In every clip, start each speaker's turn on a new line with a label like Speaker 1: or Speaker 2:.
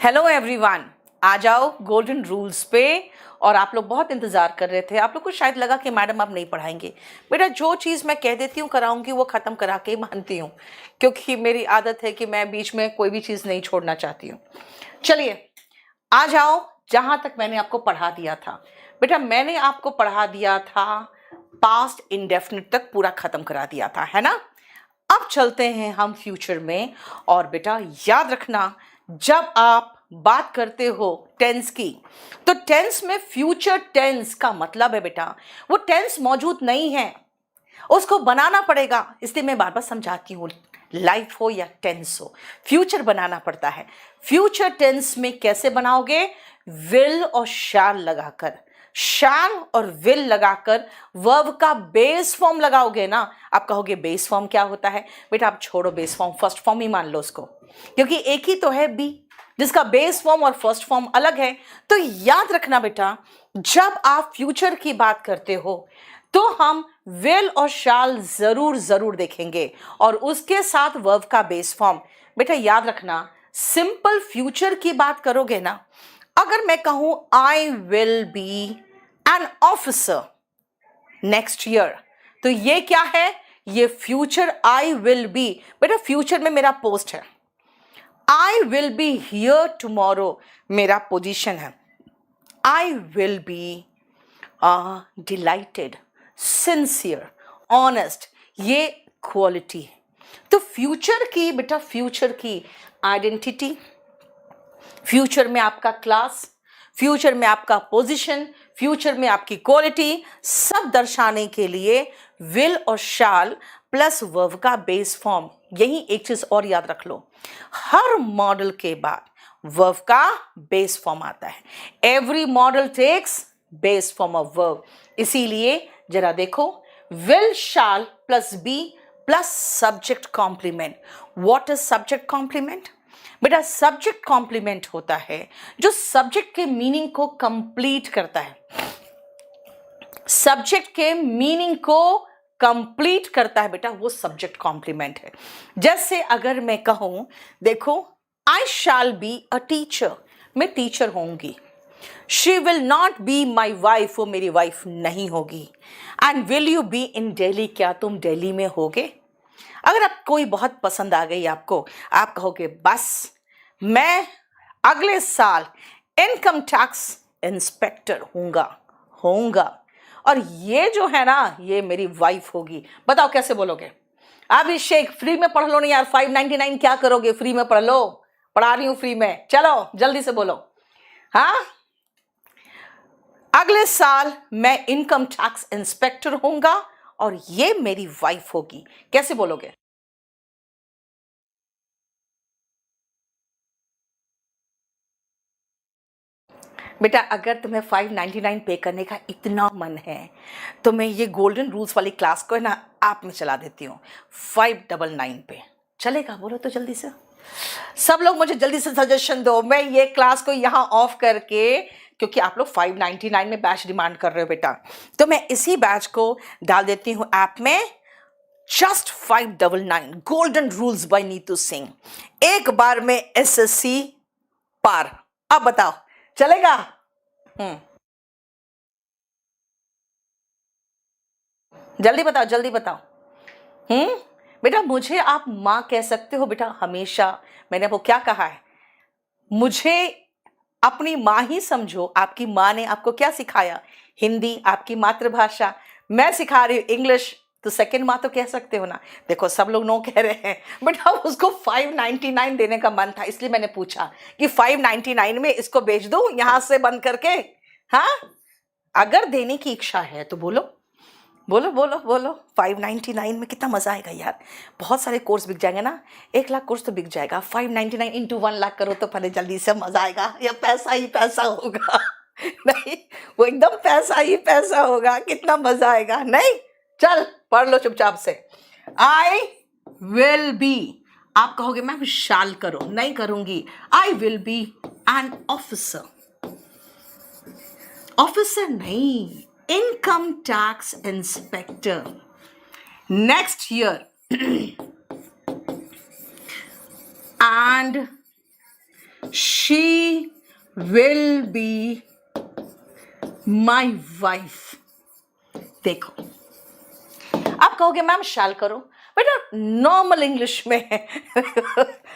Speaker 1: Hello everyone, आ जाओ golden rules पे। और आप लोग बहुत इंतज़ार कर रहे थे। आप लोग को शायद लगा कि मैडम आप नहीं पढ़ाएंगे। बेटा जो चीज़ मैं कह देती हूँ कराऊंगी वो ख़त्म करा के ही मानती हूँ, क्योंकि मेरी आदत है कि मैं बीच में कोई भी चीज़ नहीं छोड़ना चाहती हूँ। चलिए आ जाओ, जहाँ तक मैंने आपको पढ़ा दिया था। बेटा मैंने आपको पढ़ा दिया था पास्ट इंडेफिनिट तक पूरा ख़त्म करा दिया था, है ना। अब चलते हैं हम फ्यूचर में। और बेटा याद रखना, जब आप बात करते हो टेंस की, तो टेंस में फ्यूचर टेंस का मतलब है बेटा वो टेंस मौजूद नहीं है, उसको बनाना पड़ेगा। इसलिए मैं बार बार समझाती हूँ, लाइफ हो या टेंस हो, फ्यूचर बनाना पड़ता है। फ्यूचर टेंस में कैसे बनाओगे? विल और शैल लगाकर, शैल और विल लगाकर वर्ब का बेस फॉर्म लगाओगे ना। आप कहोगे बेस फॉर्म क्या होता है? बेटा आप छोड़ो बेस फॉर्म, फर्स्ट फॉर्म ही मान लो उसको, क्योंकि एक ही तो है बी, जिसका बेस फॉर्म और फर्स्ट फॉर्म अलग है। तो याद रखना बेटा, जब आप फ्यूचर की बात करते हो तो हम विल और शैल जरूर जरूर देखेंगे, और उसके साथ वर्ब का बेस फॉर्म। बेटा याद रखना, सिंपल फ्यूचर की बात करोगे ना, अगर मैं कहूं आई will be an officer next year, तो ये क्या है? ये फ्यूचर आई विल बी। बेटा फ्यूचर में मेरा पोस्ट है, आई विल बी हियर टुमारो मेरा पोजीशन है। आई will B dilated, sincere, honest, ये क्वालिटी है। तो फ्यूचर की बेटा, फ्यूचर की आइडेंटिटी, फ्यूचर में आपका क्लास, फ्यूचर में आपका पोजीशन, फ्यूचर में आपकी क्वालिटी, सब दर्शाने के लिए विल और शैल प्लस वर्ब का बेस फॉर्म। यही एक चीज और याद रख लो, हर मॉडल के बाद वर्ब का बेस फॉर्म आता है। Every modal takes base form of verb. इसीलिए जरा देखो, will shall plus be plus subject complement. What is subject complement? बेटा सब्जेक्ट कॉम्प्लीमेंट होता है जो सब्जेक्ट के मीनिंग को कंप्लीट करता है, सब्जेक्ट के मीनिंग को कंप्लीट करता है बेटा, वो सब्जेक्ट कॉम्प्लीमेंट है। जैसे अगर मैं कहूं, देखो आई शैल बी अ टीचर, मैं टीचर होंगी। She will not B my wife, वो मेरी वाइफ नहीं होगी। And will you be in Delhi, क्या तुम दिल्ली में होगे? अगर आप कोई बहुत पसंद आ गई आपको, आप कहोगे बस मैं अगले साल इनकम टैक्स इंस्पेक्टर होऊंगा और ये जो है ना, ये मेरी वाइफ होगी। बताओ कैसे बोलोगे? अभिषेक फ्री में पढ़ लो ना यार, 599 क्या करोगे? फ्री में पढ़ लो, पढ़ा रही हूं फ्री में, चलो जल्दी से बोलो। हाँ, अगले साल मैं इनकम टैक्स इंस्पेक्टर होऊंगा और ये मेरी वाइफ होगी। कैसे बोलोगे? बेटा अगर तुम्हें 599 पे करने का इतना मन है तो मैं ये गोल्डन रूल्स वाली क्लास को है ना ऐप में चला देती हूँ, 599 पे चलेगा? बोलो तो जल्दी से, सब लोग मुझे जल्दी से सजेशन दो। मैं ये क्लास को यहाँ ऑफ करके, क्योंकि आप लोग 599 में बैच डिमांड कर रहे हो बेटा, तो मैं इसी बैच को डाल देती हूँ ऐप में। Just 599 golden rules by Neetu Singh, एक बार में एसएससी पार। अब बताओ चलेगा? जल्दी बताओ, जल्दी बताओ। बेटा मुझे आप माँ कह सकते हो बेटा, हमेशा मैंने आपको क्या कहा है, मुझे अपनी माँ ही समझो। आपकी माँ ने आपको क्या सिखाया? हिंदी आपकी मातृभाषा, मैं सिखा रही हूँ इंग्लिश, तो सेकंड माँ तो कह सकते हो ना। देखो सब लोग नो कह रहे हैं, बेटा उसको 599 देने का मन था, इसलिए मैंने पूछा कि 599 में इसको बेच दूं यहां से बंद करके। हाँ, अगर देने की इच्छा है तो बोलो बोलो बोलो बोलो। 599 में कितना मजा आएगा यार, बहुत सारे कोर्स बिक जाएंगे ना, 1 लाख कोर्स तो बिक जाएगा। 599 इंटू 1 लाख करो तो पहले जल्दी से मजा आएगा, या पैसा ही पैसा होगा। नहीं, वो एकदम पैसा ही पैसा होगा, कितना मजा आएगा। नहीं, चल पढ़ लो चुपचाप से। आई विल बी, आप कहोगे मैम शाल करो, नहीं करूंगी। I will be an officer, officer नहीं, income tax inspector next year, and she will be my wife. देखो, आप कहोगे मैम शैल करो, बेटा नॉर्मल इंग्लिश में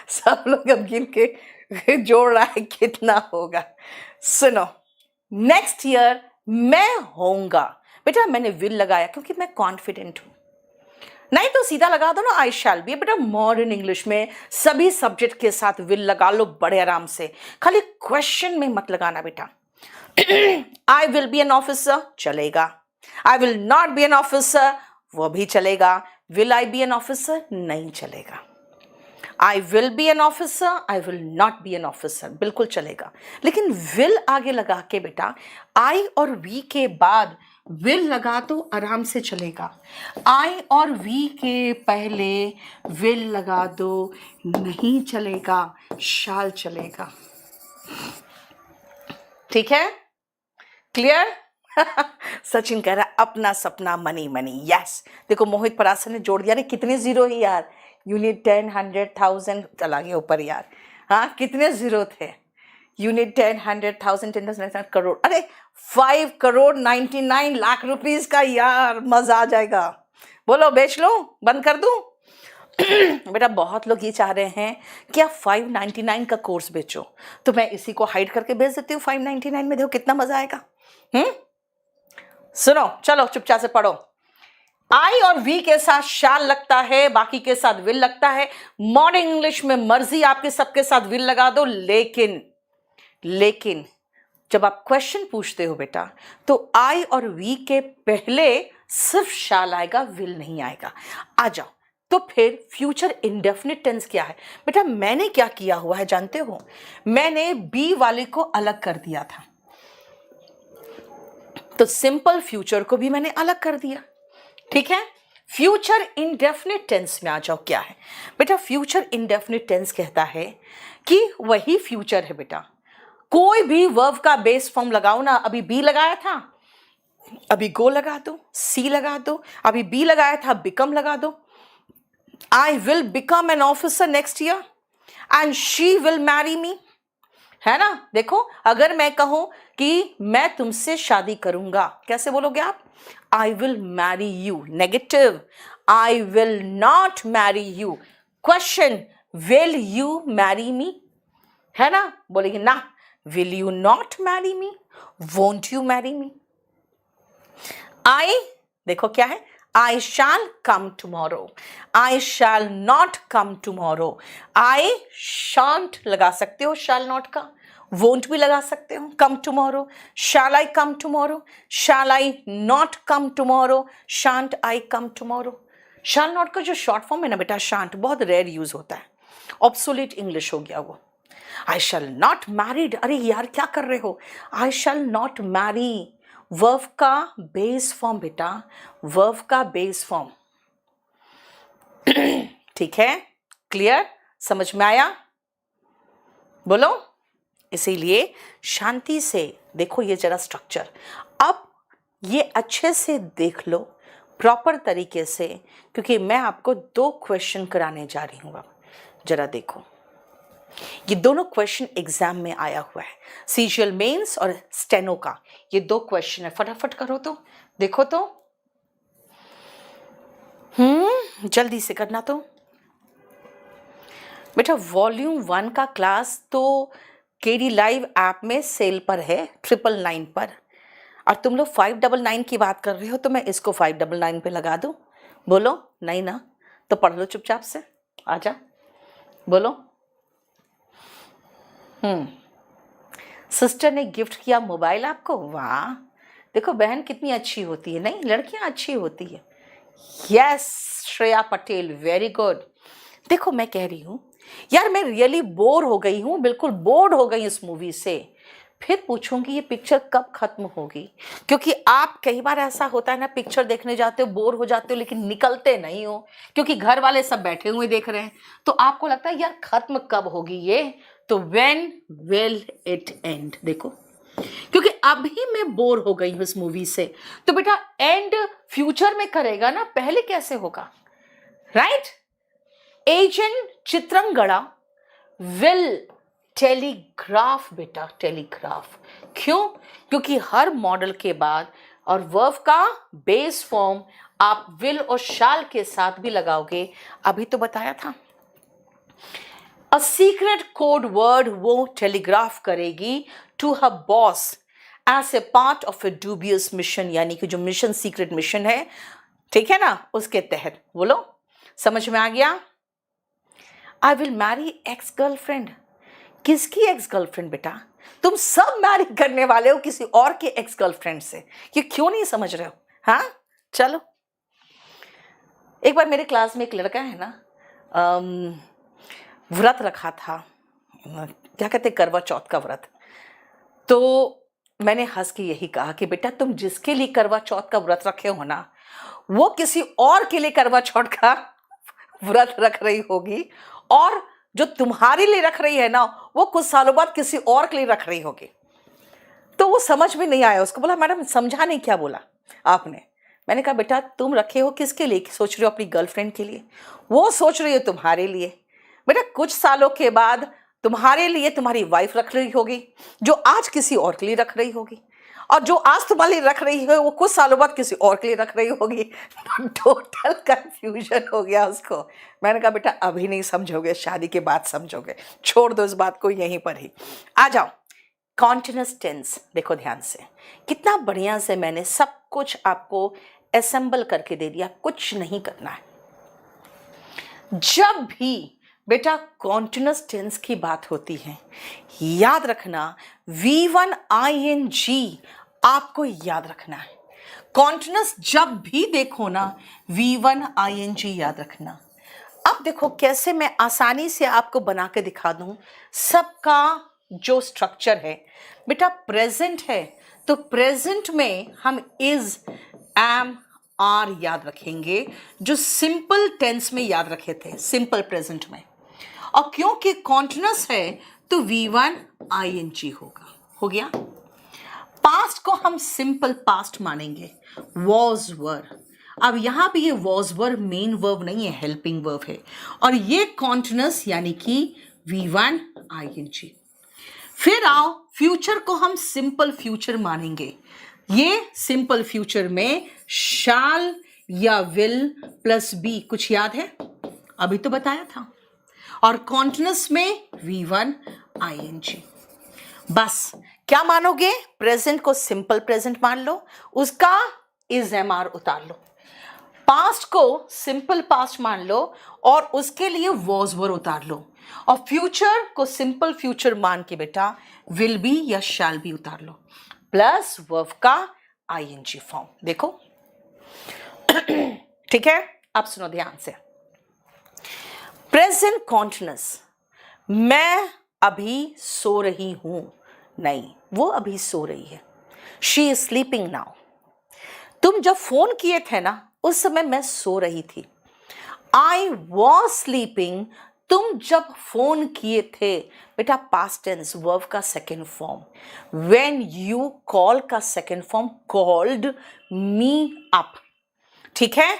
Speaker 1: सब लोग अब गिन के जोड़ रहा है कितना होगा। सुनो, नेक्स्ट ईयर मैं होऊंगा, बेटा मैंने विल लगाया क्योंकि मैं कॉन्फिडेंट हूं। नहीं तो सीधा लगा दो ना आई शैल बी। बेटा मॉडर्न इंग्लिश में सभी सब्जेक्ट के साथ विल लगा लो बड़े आराम से, खाली क्वेश्चन में मत लगाना बेटा। I will be an officer चलेगा, I will not be an officer वो भी चलेगा, will I be an officer नहीं चलेगा। I will be an officer, I will not be an officer बिल्कुल चलेगा, लेकिन विल आगे लगा के बेटा आई और वी के बाद विल लगा तो आराम से चलेगा। आई और वी के पहले विल लगा दो नहीं चलेगा, शाल चलेगा। ठीक है, क्लियर? सचिन कह रहा है अपना सपना मनी मनी। यस, देखो मोहित परासर ने जोड़ दिया। अरे कितने जीरो ही यार, यूनिट 10, 100,000 चला गया ऊपर यार। हाँ कितने जीरो थे, यूनिट 10, 100,000, 10,000 करोड़, अरे 5 करोड़ 99 लाख रुपीस का यार, मजा आ जाएगा। बोलो बेच लूं, बंद कर दूं? बेटा बहुत लोग ये चाह रहे हैं कि आप 599 का कोर्स बेचो, तो मैं इसी को हाइड करके बेच देती हूँ 599 में। देखो कितना मजा आएगा। सुनो, चलो चुपचाप से पढ़ो। आई और वी के साथ शाल लगता है, बाकी के साथ विल लगता है। मॉडर्न इंग्लिश में मर्जी आपके सबके साथ विल लगा दो, लेकिन जब आप क्वेश्चन पूछते हो बेटा तो आई और वी के पहले सिर्फ शाल आएगा, विल नहीं आएगा। आ जाओ, तो फिर फ्यूचर इंडेफिनिट टेंस क्या है बेटा? मैंने क्या किया हुआ है जानते हो? मैंने बी वाले को अलग कर दिया था, तो सिंपल फ्यूचर को भी मैंने अलग कर दिया। ठीक है, फ्यूचर इंडेफिनिट टेंस में आ जाओ। क्या है बेटा? फ्यूचर इंडेफिनिट टेंस कहता है कि वही फ्यूचर है बेटा, कोई भी वर्ब का बेस फॉर्म लगाओ ना। अभी बी लगाया था, अभी गो लगा दो, सी लगा दो, अभी बी लगाया था बिकम लगा दो। I will become an officer next year and she will marry me, है ना? देखो, अगर मैं कहूं कि मैं तुमसे शादी करूंगा, कैसे बोलोगे आप? I will marry you. Negative, I will not marry you. Question, will you marry me, है ना? बोलेगी ना, will you not marry me, won't you marry me. I, देखो क्या है? I shall come tomorrow. I shall not come tomorrow. I shan't लगा सकते हो shall not का, won't भी लगा सकते हो come tomorrow. Shall I come tomorrow? Shall I not come tomorrow? Shan't I come tomorrow? Shall not का जो शॉर्ट फॉर्म है ना बेटा, shan't, बहुत रेयर यूज होता है, ऑब्सोलीट इंग्लिश हो गया वो। I shall not married, अरे यार क्या कर रहे हो? I shall not marry, verb का बेस फॉर्म बेटा, वर्ब का बेस फॉर्म। ठीक है, क्लियर? समझ में आया? बोलो। इसीलिए शांति से देखो ये जरा स्ट्रक्चर, अब ये अच्छे से देख लो प्रॉपर तरीके से, क्योंकि मैं आपको 2 क्वेश्चन कराने जा रही हूँ। अब जरा देखो, ये दोनों क्वेश्चन एग्जाम में आया हुआ है, सीजीएल मेंस और स्टेनो का। ये 2 क्वेश्चन है, फटाफट करो तो, देखो तो, जल्दी से करना तो बेटा। वॉल्यूम 1 का क्लास तो केडी लाइव ऐप में सेल पर है 999 पर, और तुम लोग 599 की बात कर रहे हो, तो मैं इसको 599 पे लगा दूं? बोलो नहीं ना, तो पढ़ लो चुपचाप से, आजा बोलो। सिस्टर ने गिफ्ट किया मोबाइल आपको, वाह, देखो बहन कितनी अच्छी होती है, नहीं लड़कियां अच्छी होती है। Yes Shreya Patel, very good. देखो मैं कह रही हूँ यार, मैं रियली बोर हो गई हूँ, बिल्कुल बोर्ड हो गई इस मूवी से। फिर पूछूंगी ये पिक्चर कब खत्म होगी, क्योंकि आप कई बार ऐसा होता है ना, पिक्चर देखने जाते हो, बोर हो जाते हो, लेकिन निकलते नहीं हो, क्योंकि घर वाले सब बैठे हुए देख रहे हैं, तो आपको लगता है यार खत्म कब होगी ये, तो when will it end? देखो, क्योंकि अभी मैं बोर हो गई हूं इस मूवी से, तो बेटा एंड फ्यूचर में करेगा ना, पहले कैसे होगा, राइट? एजेंट चित्रंगड़ा will टेलीग्राफ बेटा, टेलीग्राफ। क्यों? क्योंकि हर मॉडल के बाद और वर्ब का बेस फॉर्म आप विल और शाल के साथ भी लगाओगे। अभी तो बताया था। अ सीक्रेट कोड वर्ड वो टेलीग्राफ करेगी to her boss as a part of a dubious mission, यानी कि जो मिशन सीक्रेट मिशन है, ठीक है ना, उसके तहत। बोलो, समझ में आ गया? आई विल मैरी एक्स गर्लफ्रेंड। किसकी एक्स गर्लफ्रेंड बेटा? तुम सब मैरी करने वाले हो किसी और के एक्स गर्लफ्रेंड से। ये क्यों नहीं समझ रहे हो? हाँ, चलो। एक बार मेरे क्लास में एक लड़का है ना, व्रत रखा था, क्या कहते, करवा चौथ का व्रत। तो मैंने हंस के यही कहा कि बेटा, तुम जिसके लिए करवा चौथ का व्रत रखे हो ना, वो किसी और के लिए करवा चौथ का व्रत रख रही होगी, और जो तुम्हारे लिए रख रही है ना, वो कुछ सालों बाद किसी और के लिए रख रही होगी। तो वो समझ में नहीं आया उसको। बोला, मैडम समझा नहीं, क्या बोला आपने? मैंने कहा, बेटा तुम रखे हो किसके लिए? सोच रहे हो अपनी गर्लफ्रेंड के लिए, वो सोच रही हो तुम्हारे लिए। बेटा कुछ सालों के बाद तुम्हारे लिए तुम्हारी वाइफ रख रही होगी, जो आज किसी और के लिए रख रही होगी, और जो आज तुम्हारे लिए रख रही है वो कुछ सालों बाद किसी और के लिए रख रही होगी। टोटल कंफ्यूजन हो गया उसको। मैंने कहा, बेटा अभी नहीं समझोगे, शादी के बाद समझोगे, छोड़ दो इस बात को यहीं पर ही। आ जाओ, कॉन्टिन्यूअस टेंस देखो ध्यान से, कितना बढ़िया से मैंने सब कुछ आपको असेंबल करके दे दिया, कुछ नहीं करना है। जब भी बेटा कॉन्टिन्यूअस टेंस की बात होती है, याद रखना V1 ing आपको याद रखना है। कॉन्टिन्यूअस जब भी देखो ना, V1 ing याद रखना। अब देखो कैसे मैं आसानी से आपको बना के दिखा दूं सबका जो स्ट्रक्चर है। बेटा प्रेजेंट है तो प्रेजेंट में हम इज, एम, आर याद रखेंगे, जो सिंपल टेंस में याद रखे थे, सिंपल प्रेजेंट में। और क्योंकि कॉन्टिन्यूअस है तो V1 ing होगा। हो गया। पास्ट को हम सिंपल पास्ट मानेंगे, वॉज वर। अब यहां भी ये वॉज वर मेन वर्ब नहीं है, हेल्पिंग वर्ब है, और ये कॉन्टिन्यूअस यानी कि V1 ing। फिर आओ, फ्यूचर को हम सिंपल फ्यूचर मानेंगे। ये सिंपल फ्यूचर में शाल या विल प्लस बी, कुछ याद है? अभी तो बताया था। और कॉन्टिन्यूअस में V1 ing। बस क्या मानोगे? प्रेजेंट को सिंपल प्रेजेंट मान लो, उसका इज एम आर उतार लो। पास्ट को सिंपल पास्ट मान लो और उसके लिए वॉज वर उतार लो। और फ्यूचर को सिंपल फ्यूचर मान के बेटा विल बी या शैल बी उतार लो, प्लस वर्ब का ing फॉर्म। देखो ठीक है, अब सुनो ध्यान से। प्रेजेंट कॉन्टिन्यूअस, मैं अभी सो रही हूं, नहीं, वो अभी सो रही है। She is sleeping now. तुम जब फोन किए थे ना, उस समय मैं सो रही थी। आई वॉज स्लीपिंग, तुम जब फोन किए थे। बेटा पास्ट टेंस, वर्ब का second form. When you call का second form, called me up. ठीक है।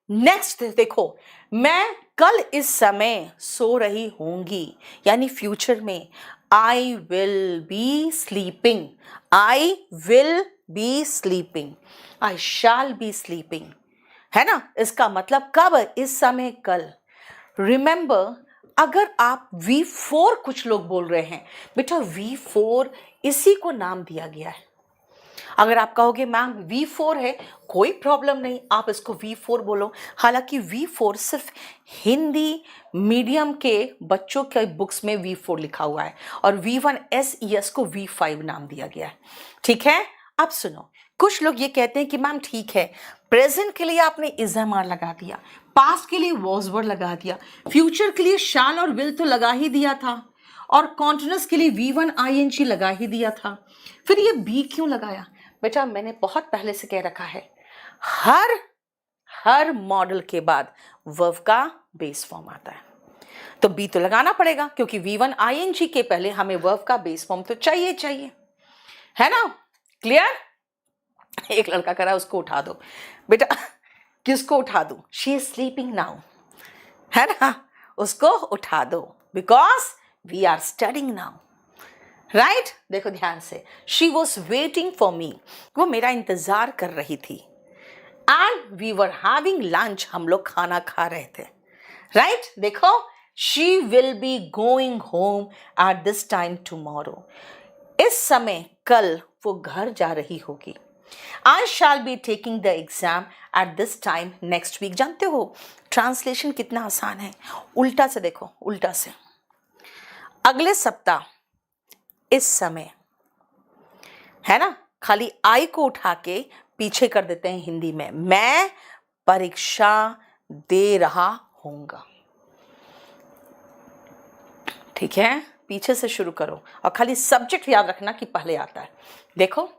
Speaker 1: नेक्स्ट देखो, मैं कल इस समय सो रही होंगी, यानी फ्यूचर में। आई will B sleeping, I will B sleeping, I shall B sleeping, है ना। इसका मतलब कब? इस समय, कल। रिमेंबर, अगर आप V4 कुछ लोग बोल रहे हैं, बेटा V4 इसी को नाम दिया गया है। अगर आप कहोगे मैम V4 है, कोई प्रॉब्लम नहीं, आप इसको V4 बोलो। हालांकि V4 सिर्फ हिंदी मीडियम के बच्चों के बुक्स में V4 लिखा हुआ है, और V1 SES को V5 नाम दिया गया है। ठीक है। अब सुनो, कुछ लोग ये कहते हैं कि मैम ठीक है, प्रेजेंट के लिए आपने इज एम आर लगा दिया, पास्ट के लिए वॉज वर लगा दिया, फ्यूचर के लिए शाल और विल तो लगा ही दिया था, और कॉन्टिन्यूअस के लिए V1 ing लगा ही दिया था, फिर ये बी क्यों लगाया? बेटा मैंने बहुत पहले से कह रखा है, हर मॉडल के बाद वर्ब का बेस फॉर्म आता है, तो बी तो लगाना पड़ेगा, क्योंकि V1 ing के पहले हमें वर्ब का बेस फॉर्म तो चाहिए, है ना। क्लियर? एक लड़का कह रहा है उसको उठा दो। बेटा किसको उठा दूं? शी इज स्लीपिंग नाउ, है ना, उसको उठा दो, because we are studying now. Right देखो ध्यान से, she was waiting for me, वो मेरा इंतजार कर रही थी। And we were having lunch, हम लोग खाना खा रहे थे। राइट देखो, she will be going home at this time tomorrow, इस समय कल वो घर जा रही होगी। I shall be taking the exam at this time next week. जानते हो ट्रांसलेशन कितना आसान है, उल्टा से देखो, उल्टा से, अगले सप्ताह, इस समय, है ना, खाली आई को उठा के पीछे कर देते हैं हिंदी में, मैं परीक्षा दे रहा हूंगा। ठीक है, पीछे से शुरू करो और खाली सब्जेक्ट याद रखना कि पहले आता है। देखो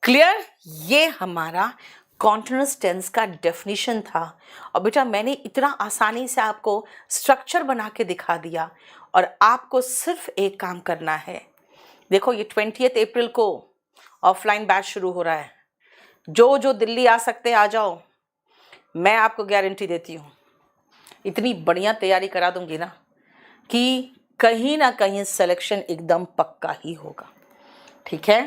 Speaker 1: क्लियर, ये हमारा कॉन्टिन्यूअस टेंस का डेफिनेशन था। और बेटा मैंने इतना आसानी से आपको स्ट्रक्चर बना के दिखा दिया, और आपको सिर्फ एक काम करना है। देखो ये 20 अप्रैल को ऑफलाइन बैच शुरू हो रहा है, जो दिल्ली आ सकते आ जाओ, मैं आपको गारंटी देती हूँ इतनी बढ़िया तैयारी करा दूंगी ना कि कहीं ना कहीं सिलेक्शन एकदम पक्का ही होगा। ठीक है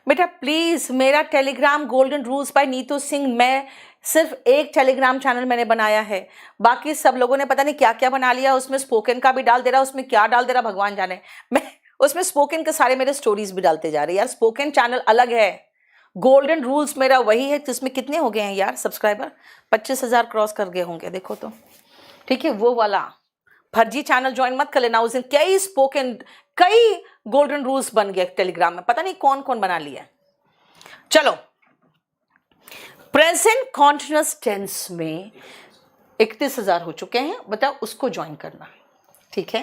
Speaker 1: बेटा, प्लीज मेरा telegram golden rules by Neetu Singh, मैं सिर्फ एक टेलीग्राम चैनल मैंने बनाया है, बाकी सब लोगों ने पता नहीं क्या क्या बना लिया, उसमें स्पोकन का भी डाल दे रहा, उसमें क्या डाल दे रहा भगवान जाने। मैं उसमें स्पोकन के सारे मेरे स्टोरीज भी डालते जा रही है यार, स्पोकन चैनल अलग है, गोल्डन रूल्स मेरा वही है जिसमें कितने हो गए हैं यार सब्सक्राइबर, 25,000 क्रॉस कर गए होंगे देखो तो। ठीक है, वो वाला फर्जी चैनल ज्वाइन मत कर लेना, उस दिन कई स्पोकन, कई गोल्डन रूल्स बन गए टेलीग्राम में, पता नहीं कौन कौन बना लिया। चलो, प्रेजेंट कॉन्टिन्यूअस टेंस में 31,000 हो चुके हैं, बताओ उसको ज्वाइन करना। ठीक है,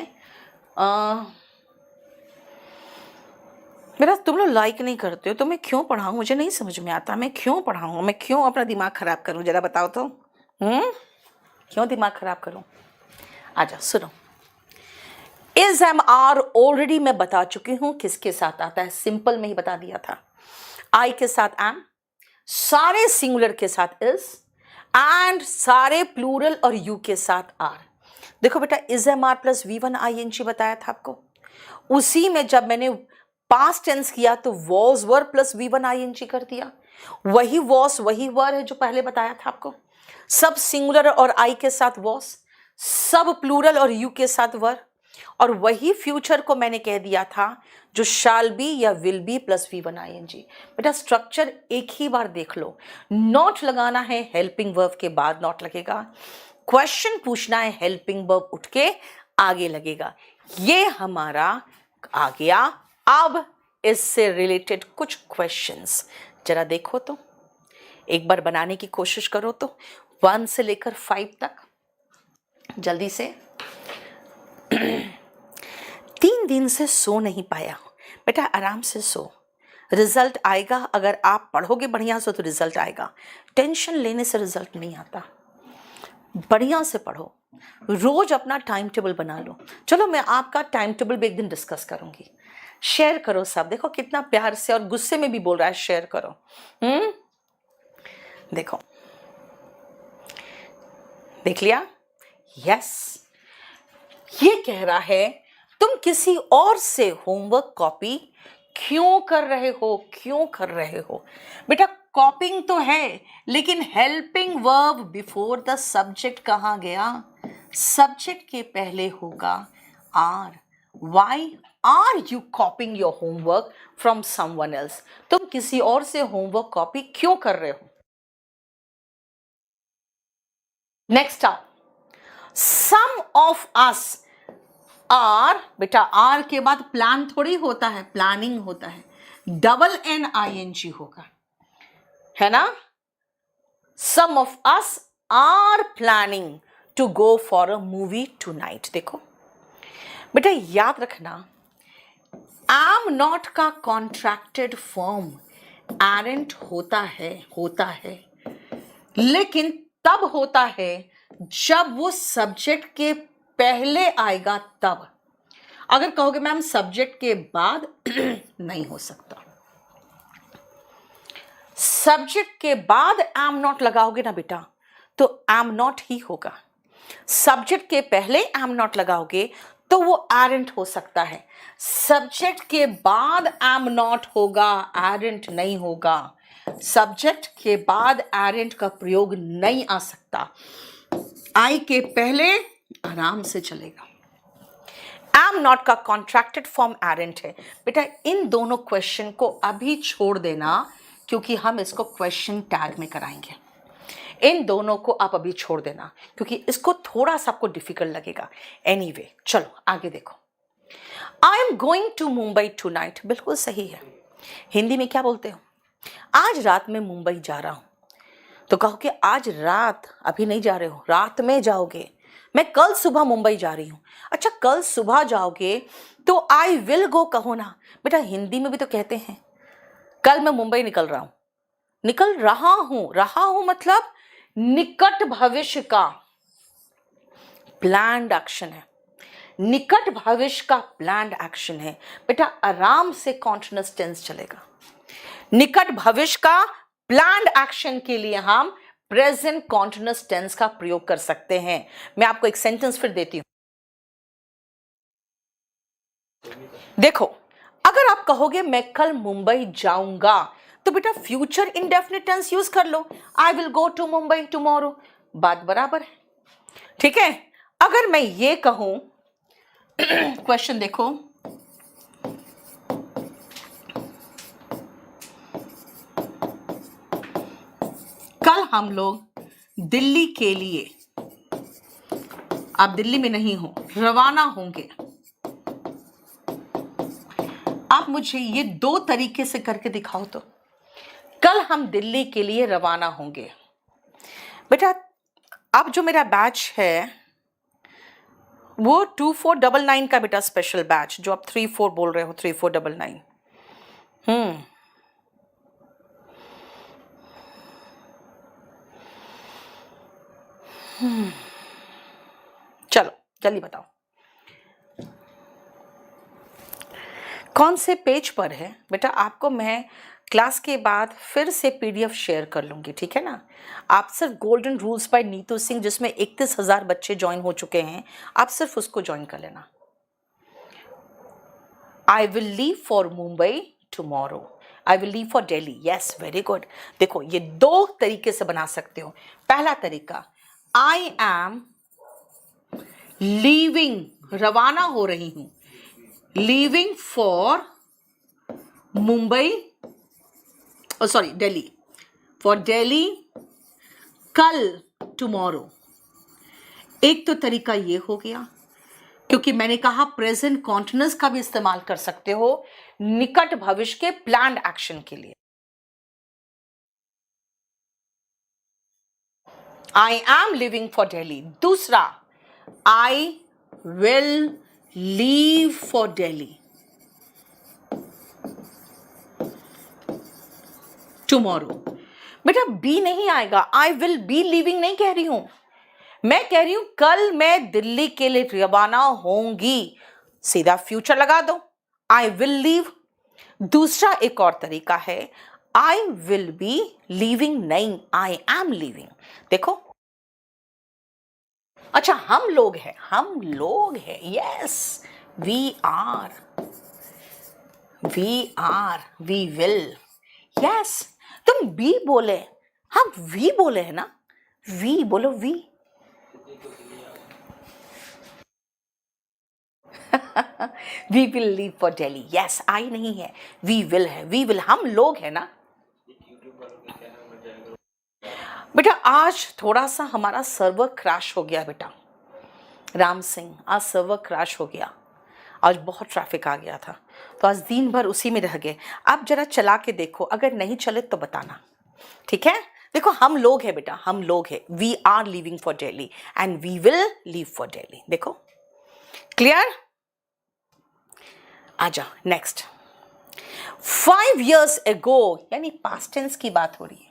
Speaker 1: मेरा तुम लोग लाइक नहीं करते हो तो मैं क्यों पढ़ाऊं, मुझे नहीं समझ में आता, मैं क्यों पढ़ाऊं, मैं क्यों अपना दिमाग खराब करूं, जरा बताओ तो। क्यों दिमाग खराब करूं? आजा सुनो, इज एम आर ऑलरेडी मैं बता चुकी हूं किसके साथ आता है, सिंपल में ही बता दिया था। आई के साथ एम, सारे सिंगुलर के साथ इज, एंड सारे प्लूरल और यू के साथ आर। देखो बेटा, is am are plus V1 ING बताया था आपको, उसी में जब मैंने पास्ट टेंस किया तो was were plus V1 ING कर दिया, वही वॉस वही वर है जो पहले बताया था आपको। सब सिंगुलर और आई के साथ वॉस, सब प्लूरल और यू के साथ वर, और वही फ्यूचर को मैंने कह दिया था जो शाल बी या will be plus V1 ING। बेटा स्ट्रक्चर एक ही बार देख लो, नॉट लगाना है हेल्पिंग वर्ब के बाद नॉट लगेगा, क्वेश्चन पूछना है हेल्पिंग वर्ब उठ के आगे लगेगा। ये हमारा आ गया। अब इससे रिलेटेड कुछ क्वेश्चंस जरा देखो तो, एक बार बनाने की कोशिश करो तो, 1 से लेकर 5 तक जल्दी से। 3 दिन से सो नहीं पाया, बेटा आराम से सो, रिजल्ट आएगा, अगर आप पढ़ोगे बढ़िया से तो रिजल्ट आएगा, टेंशन लेने से रिजल्ट नहीं आता, बढ़िया से पढ़ो, रोज अपना टाइम टेबल बना लो। चलो मैं आपका टाइम टेबल भी एक दिन डिस्कस करूंगी, शेयर करो सब, देखो कितना प्यार से और गुस्से में भी बोल रहा है, शेयर करो। देखो देख लिया, यस, ये कह रहा है तुम किसी और से होमवर्क कॉपी क्यों कर रहे हो, क्यों कर रहे हो। बेटा कॉपिंग तो है, लेकिन helping verb before the subject कहाँ गया, सब्जेक्ट के पहले होगा are. Why are you copying your homework from someone else, तुम किसी और से होमवर्क कॉपी क्यों कर रहे हो। नेक्स्ट आप, सम ऑफ अस आर, बेटा आर के बाद प्लान थोड़ी होता है, प्लानिंग होता है, डबल NING होगा, है ना। Some of us are planning to go for a movie tonight. देखो बेटा याद रखना, एम नॉट का कॉन्ट्रैक्टेड फॉर्म एरेंट होता है, लेकिन तब होता है जब वो सब्जेक्ट के पहले आएगा तब। अगर कहोगे मैम सब्जेक्ट के बाद नहीं हो सकता, सब्जेक्ट के बाद एम नॉट लगाओगे ना बेटा तो एम नॉट ही होगा, सब्जेक्ट के पहले एम नॉट लगाओगे तो वो एरेंट हो सकता है। सब्जेक्ट के बाद एम नॉट होगा, एरेंट नहीं होगा। सब्जेक्ट के बाद एरेंट का प्रयोग नहीं आ सकता। आई के पहले आराम से चलेगा। एम नॉट का कॉन्ट्रैक्टेड फॉर्म एरेंट है। बेटा इन दोनों क्वेश्चन को अभी छोड़ देना, क्योंकि हम इसको क्वेश्चन टैग में कराएंगे। इन दोनों को आप अभी छोड़ देना, क्योंकि इसको थोड़ा सा आपको डिफिकल्ट लगेगा। एनीवे, चलो आगे देखो। I am going to Mumbai tonight, बिल्कुल सही है। हिंदी में क्या बोलते हो? आज रात में मुंबई जा रहा हूं। तो कहो कि आज रात, अभी नहीं जा रहे हो, रात में जाओगे। मैं कल सुबह मुंबई जा रही हूं। अच्छा, कल सुबह जाओगे तो आई विल गो कहो ना। बेटा हिंदी में भी तो कहते हैं कल मैं मुंबई निकल रहा हूं, निकल रहा हूं मतलब निकट भविष्य का प्लान्ड एक्शन है। निकट भविष्य का प्लान्ड एक्शन है। बेटा आराम से कॉन्टिन्यूअस टेंस चलेगा। निकट भविष्य का प्लान्ड एक्शन के लिए हम प्रेजेंट कॉन्टिन्यूअस टेंस का प्रयोग कर सकते हैं। मैं आपको एक सेंटेंस फिर देती हूं। देखो, अगर आप कहोगे मैं कल मुंबई जाऊंगा, तो बेटा फ्यूचर इंडेफिनिट टेंस यूज कर लो, I will go to Mumbai tomorrow. बात बराबर है, ठीक है। अगर मैं ये कहूं, क्वेश्चन देखो, कल हम लोग दिल्ली के लिए, आप दिल्ली में नहीं हो, रवाना होंगे। आप मुझे ये दो तरीके से करके दिखाओ तो। कल हम दिल्ली के लिए रवाना होंगे। बेटा अब जो मेरा बैच है वो 2499 का बेटा स्पेशल बैच, जो आप 34 बोल रहे हो, 3499। चलो जल्दी बताओ कौन से पेज पर है। बेटा आपको मैं क्लास के बाद फिर से पीडीएफ शेयर कर लूंगी, ठीक है ना। आप सिर्फ golden rules by Neetu Singh, जिसमें 31,000 बच्चे ज्वाइन हो चुके हैं, आप सिर्फ उसको ज्वाइन कर लेना। आई will leave for Mumbai tomorrow, I will leave for Delhi. Yes, very good. देखो ये दो तरीके से बना सकते हो। पहला तरीका, आई एम लीविंग, रवाना हो रही हूं, leaving for Mumbai, sorry Delhi, for Delhi कल, टुमारो। एक तो तरीका ये हो गया, क्योंकि मैंने कहा प्रेजेंट कॉन्टिन्यूअस का भी इस्तेमाल कर सकते हो निकट भविष्य के प्लान्ड एक्शन के लिए। I am living for Delhi. दूसरा, I will leave for Delhi tomorrow. बेटा बी नहीं आएगा, आई विल बी लीविंग नहीं कह रही हूं, मैं कह रही हूं कल मैं दिल्ली के लिए रवाना होंगी, सीधा फ्यूचर लगा दो, आई विल लीव। दूसरा एक और तरीका है, आई विल बी लीविंग नहीं, आई एम लीविंग। देखो, अच्छा हम लोग हैं, yes, we are, we will, yes. तुम बी बोले, हम वी बोले है ना, वी बोलो, we. We will leave for Delhi, yes, I नहीं है, वी विल है, वी विल, हम लोग है ना। बेटा आज थोड़ा सा हमारा सर्वर क्रैश हो गया बेटा, राम सिंह, आज सर्वर क्रैश हो गया, आज बहुत ट्रैफिक आ गया था, तो आज दिन भर उसी में रह गए। आप जरा चला के देखो, अगर नहीं चले तो बताना, ठीक है। देखो हम लोग हैं बेटा, हम लोग हैं, we are living for Delhi and we will leave for Delhi. देखो क्लियर। आ जाओ नेक्स्ट। 5 years ago, यानी पास्ट टेंस की बात हो रही है।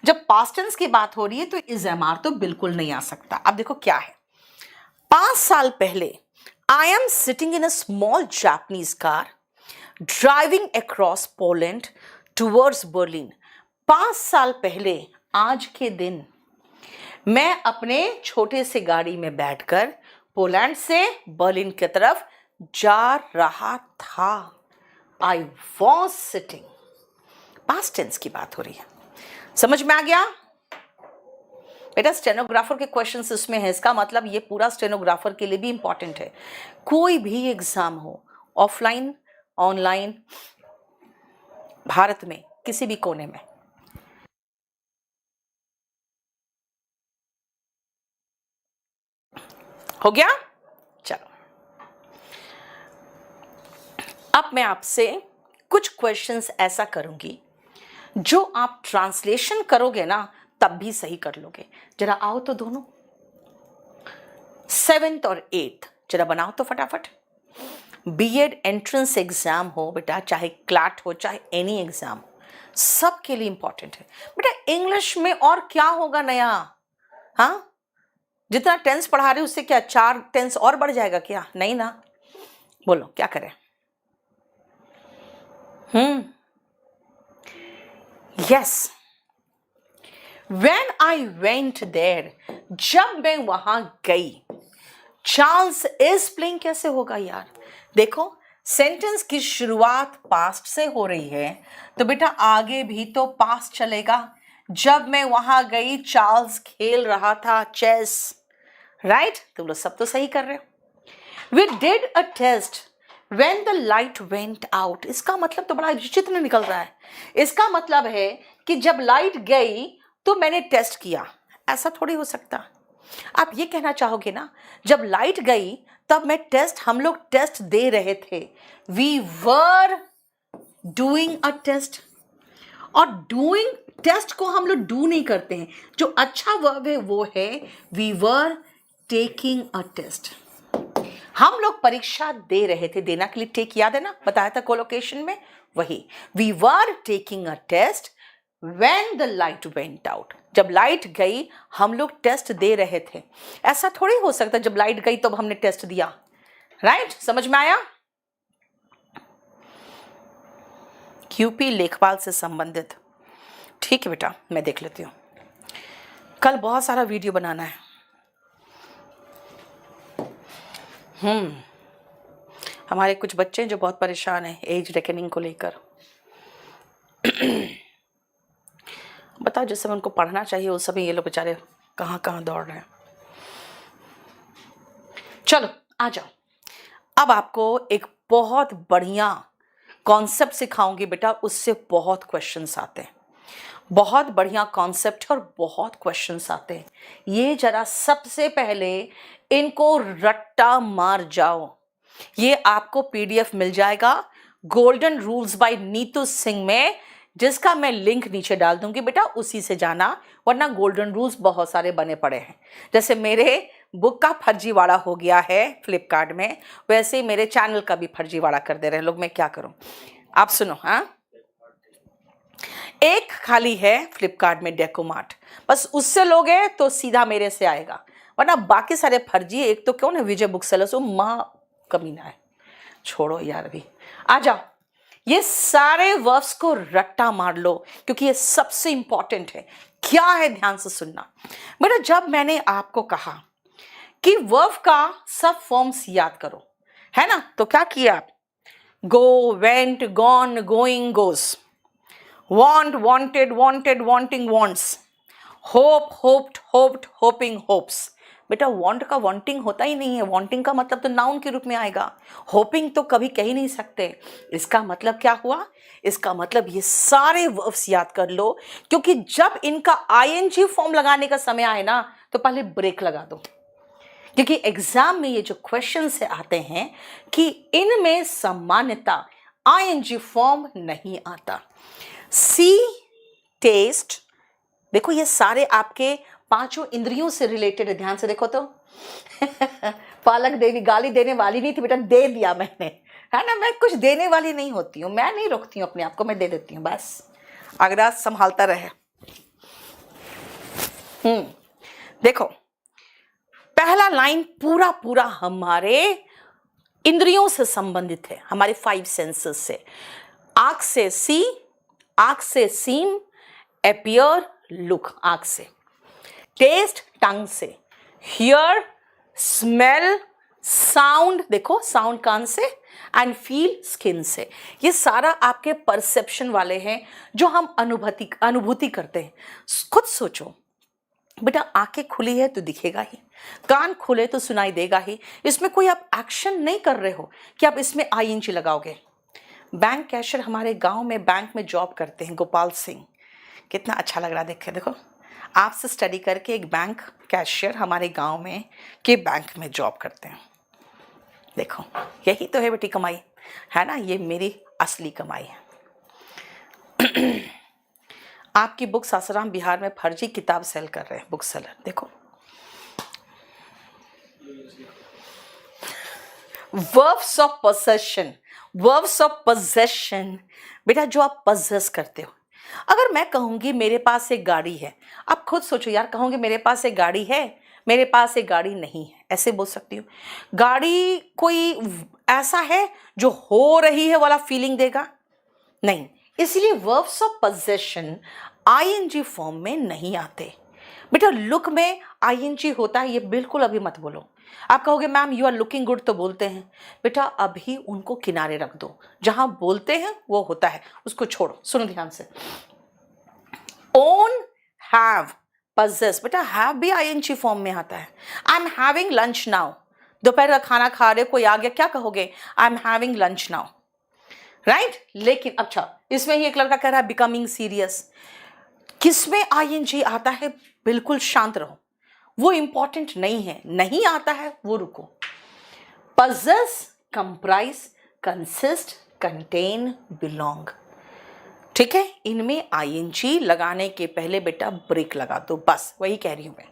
Speaker 1: जब पास्ट टेंस की बात हो रही है तो इज एम आर तो बिल्कुल नहीं आ सकता। अब देखो क्या है, 5 साल पहले I am sitting in a small Japanese car driving across Poland towards Berlin. 5 साल पहले आज के दिन मैं अपने छोटे से गाड़ी में बैठकर पोलैंड से बर्लिन की तरफ जा रहा था। I was sitting, past tense की बात हो रही है। समझ में आ गया बेटा? स्टेनोग्राफर के क्वेश्चंस इसमें है, इसका मतलब ये पूरा स्टेनोग्राफर के लिए भी इंपॉर्टेंट है। कोई भी एग्जाम हो, ऑफलाइन ऑनलाइन, भारत में किसी भी कोने में। हो गया? चलो, अब मैं आपसे कुछ क्वेश्चंस ऐसा करूंगी जो आप ट्रांसलेशन करोगे ना तब भी सही कर लोगे। जरा आओ तो दोनों, 7th और 8th जरा बनाओ तो फटाफट। बीएड एंट्रेंस एग्जाम हो बेटा, चाहे क्लैट हो चाहे एनी एग्जाम, सबके लिए इंपॉर्टेंट है बेटा। इंग्लिश में और क्या होगा नया? हाँ, जितना टेंस पढ़ा रहे उससे क्या 4 टेंस और बढ़ जाएगा क्या? नहीं ना। बोलो क्या करें? Yes, when I went there, जब मैं वहां गई। चार्ल्स इज प्लेइंग कैसे होगा यार? देखो, सेंटेंस की शुरुआत पास्ट से हो रही है तो बेटा आगे भी तो पास्ट चलेगा। जब मैं वहां गई चार्ल्स खेल रहा था चेस, राइट? तुम लोग सब तो सही कर रहे हो। We did a test when the light went out, इसका मतलब तो बड़ा विचित्र निकल रहा है। इसका मतलब है कि जब लाइट गई तो मैंने टेस्ट किया, ऐसा थोड़ी हो सकता। आप ये कहना चाहोगे ना, जब लाइट गई तब मैं टेस्ट, हम लोग टेस्ट दे रहे थे। We were doing a test. और डूइंग टेस्ट को हम लोग डू नहीं करते हैं, जो अच्छा वर्ब है वो है we were taking a test. हम लोग परीक्षा दे रहे थे, देना के लिए टेक याद है ना, बताया था कोलोकेशन में, वही we were taking a test when the light went out. जब लाइट गई हम लोग टेस्ट दे रहे थे। ऐसा थोड़ी हो सकता जब लाइट गई तो हमने टेस्ट दिया, राइट? समझ में आया? यूपी लेखपाल से संबंधित, ठीक है बेटा, मैं देख लेती हूँ। कल बहुत सारा वीडियो बनाना है। हमारे कुछ बच्चे जो बहुत परेशान हैं एज रेकनिंग को लेकर। बताओ, जिस समय उनको पढ़ना चाहिए उस समय ये लोग बेचारे कहाँ कहाँ दौड़ रहे हैं। चलो आ जाओ, अब आपको एक बहुत बढ़िया कॉन्सेप्ट सिखाऊंगी बेटा, उससे बहुत क्वेश्चंस आते हैं। बहुत बढ़िया कॉन्सेप्ट है और बहुत क्वेश्चंस आते हैं। ये जरा सबसे पहले इनको रट्टा मार जाओ। ये आपको पीडीएफ मिल जाएगा golden rules by Neetu Singh में, जिसका मैं लिंक नीचे डाल दूंगी बेटा, उसी से जाना, वरना गोल्डन रूल्स बहुत सारे बने पड़े हैं। जैसे मेरे बुक का फर्जीवाड़ा हो गया है फ्लिपकार्ट में, वैसे ही मेरे चैनल का भी फर्जीवाड़ा कर दे रहे हैं लोग। मैं क्या करूं? आप सुनो। हाँ, एक खाली है फ्लिपकार्ट में डेकोमार्ट, बस उससे लोगे तो सीधा मेरे से आएगा, वरना बाकी सारे फर्जी। एक तो क्यों ना विजय बुक सेलर्स, माँ कमीना है। छोड़ो यार, अभी आ जाओ। ये सारे वर्ब्स को रट्टा मार लो क्योंकि ये सबसे इंपॉर्टेंट है। क्या है, ध्यान से सुनना बेटा। जब मैंने आपको कहा कि वर्ब का सब फॉर्म्स याद करो, है ना, तो क्या किया आप? गो, वेंट, गॉन, गोइंग, गोस, want, wanted, wanted, wanting, wants, hope, hoped, hoped, hoping, hopes। बेटा want का wanting होता ही नहीं है, wanting का मतलब तो नाउन के रूप में आएगा, hoping तो कभी कह ही नहीं सकते। इसका मतलब क्या हुआ? इसका मतलब ये सारे वर्ब्स याद कर लो, क्योंकि जब इनका ing फॉर्म लगाने का समय आए ना तो पहले ब्रेक लगा दो, क्योंकि एग्जाम में ये जो क्वेश्चन से आते हैं कि इनमें सामान्यता ing फॉर्म नहीं आता। सी, टेस्ट, देखो ये सारे आपके पांचों इंद्रियों से रिलेटेड है, ध्यान से देखो तो। पालक देवी गाली देने वाली नहीं थी बेटा, दे दिया मैंने, है ना। मैं कुछ देने वाली नहीं होती हूँ, मैं नहीं रोकती हूँ अपने आप को, मैं दे देती हूँ बस, अगला संभालता रहे। देखो पहला लाइन पूरा पूरा हमारे इंद्रियों से संबंधित है, हमारे 5 सेंसेस से। आंख से सी, आंख से सीन, अपीयर लुक आंख से, टेस्ट टंग से, हियर स्मेल, साउंड, देखो साउंड कान से, एंड फील स्किन से। ये सारा आपके परसेप्शन वाले हैं जो हम अनुभूति करते हैं। खुद सोचो बेटा, आंखें खुली है तो दिखेगा ही, कान खुले तो सुनाई देगा ही। इसमें कोई आप एक्शन नहीं कर रहे हो कि आप इसमें आईएनजी लगाओगे। बैंक कैशियर हमारे गांव में बैंक में जॉब करते हैं, गोपाल सिंह, कितना अच्छा लग रहा है देखे। देखो आपसे स्टडी करके एक बैंक कैशियर हमारे गांव में के बैंक में जॉब करते हैं। देखो यही तो है बेटी कमाई, है ना, ये मेरी असली कमाई है। आपकी बुक सासाराम बिहार में फर्जी किताब सेल कर रहे हैं, बुक सेलर। देखो verbs of possession, verbs of possession, बेटा जो आप पजेस करते हो। अगर मैं कहूंगी मेरे पास एक गाड़ी है, आप खुद सोचो यार, कहूंगी मेरे पास एक गाड़ी है, मेरे पास एक गाड़ी नहीं है, ऐसे बोल सकती हूँ। गाड़ी कोई ऐसा है जो हो रही है वाला फीलिंग देगा? नहीं। इसलिए verbs of possession ING form में नहीं आते। बेटा लुक में आईएनजी होता है, ये बिल्कुल अभी मत बोलो। आप कहोगे ma'am you are looking good तो बोलते हैं, बेटा अभी उनको किनारे रख दो। जहां बोलते हैं वो होता है, उसको छोड़ो। सुनो ध्यान से, ओन, हैव, पजेस, बेटा हैव भी आईएनजी फॉर्म में आता है। I am having lunch now, दोपहर का खाना खा रहे, कोई आ गया, क्या कहोगे? I am having lunch now, right. लेकिन अच्छा, इसमें ही एक लड़का कह रहा है बिकमिंग सीरियस, किसमें आईएनजी आता है? बिल्कुल शांत रहो, वो इंपॉर्टेंट नहीं है, नहीं आता है वो रुको। Possess, comprise, consist, contain, belong, ठीक है। इनमें आईएनजी लगाने के पहले बेटा ब्रेक लगा दो, बस वही कह रही हूं मैं।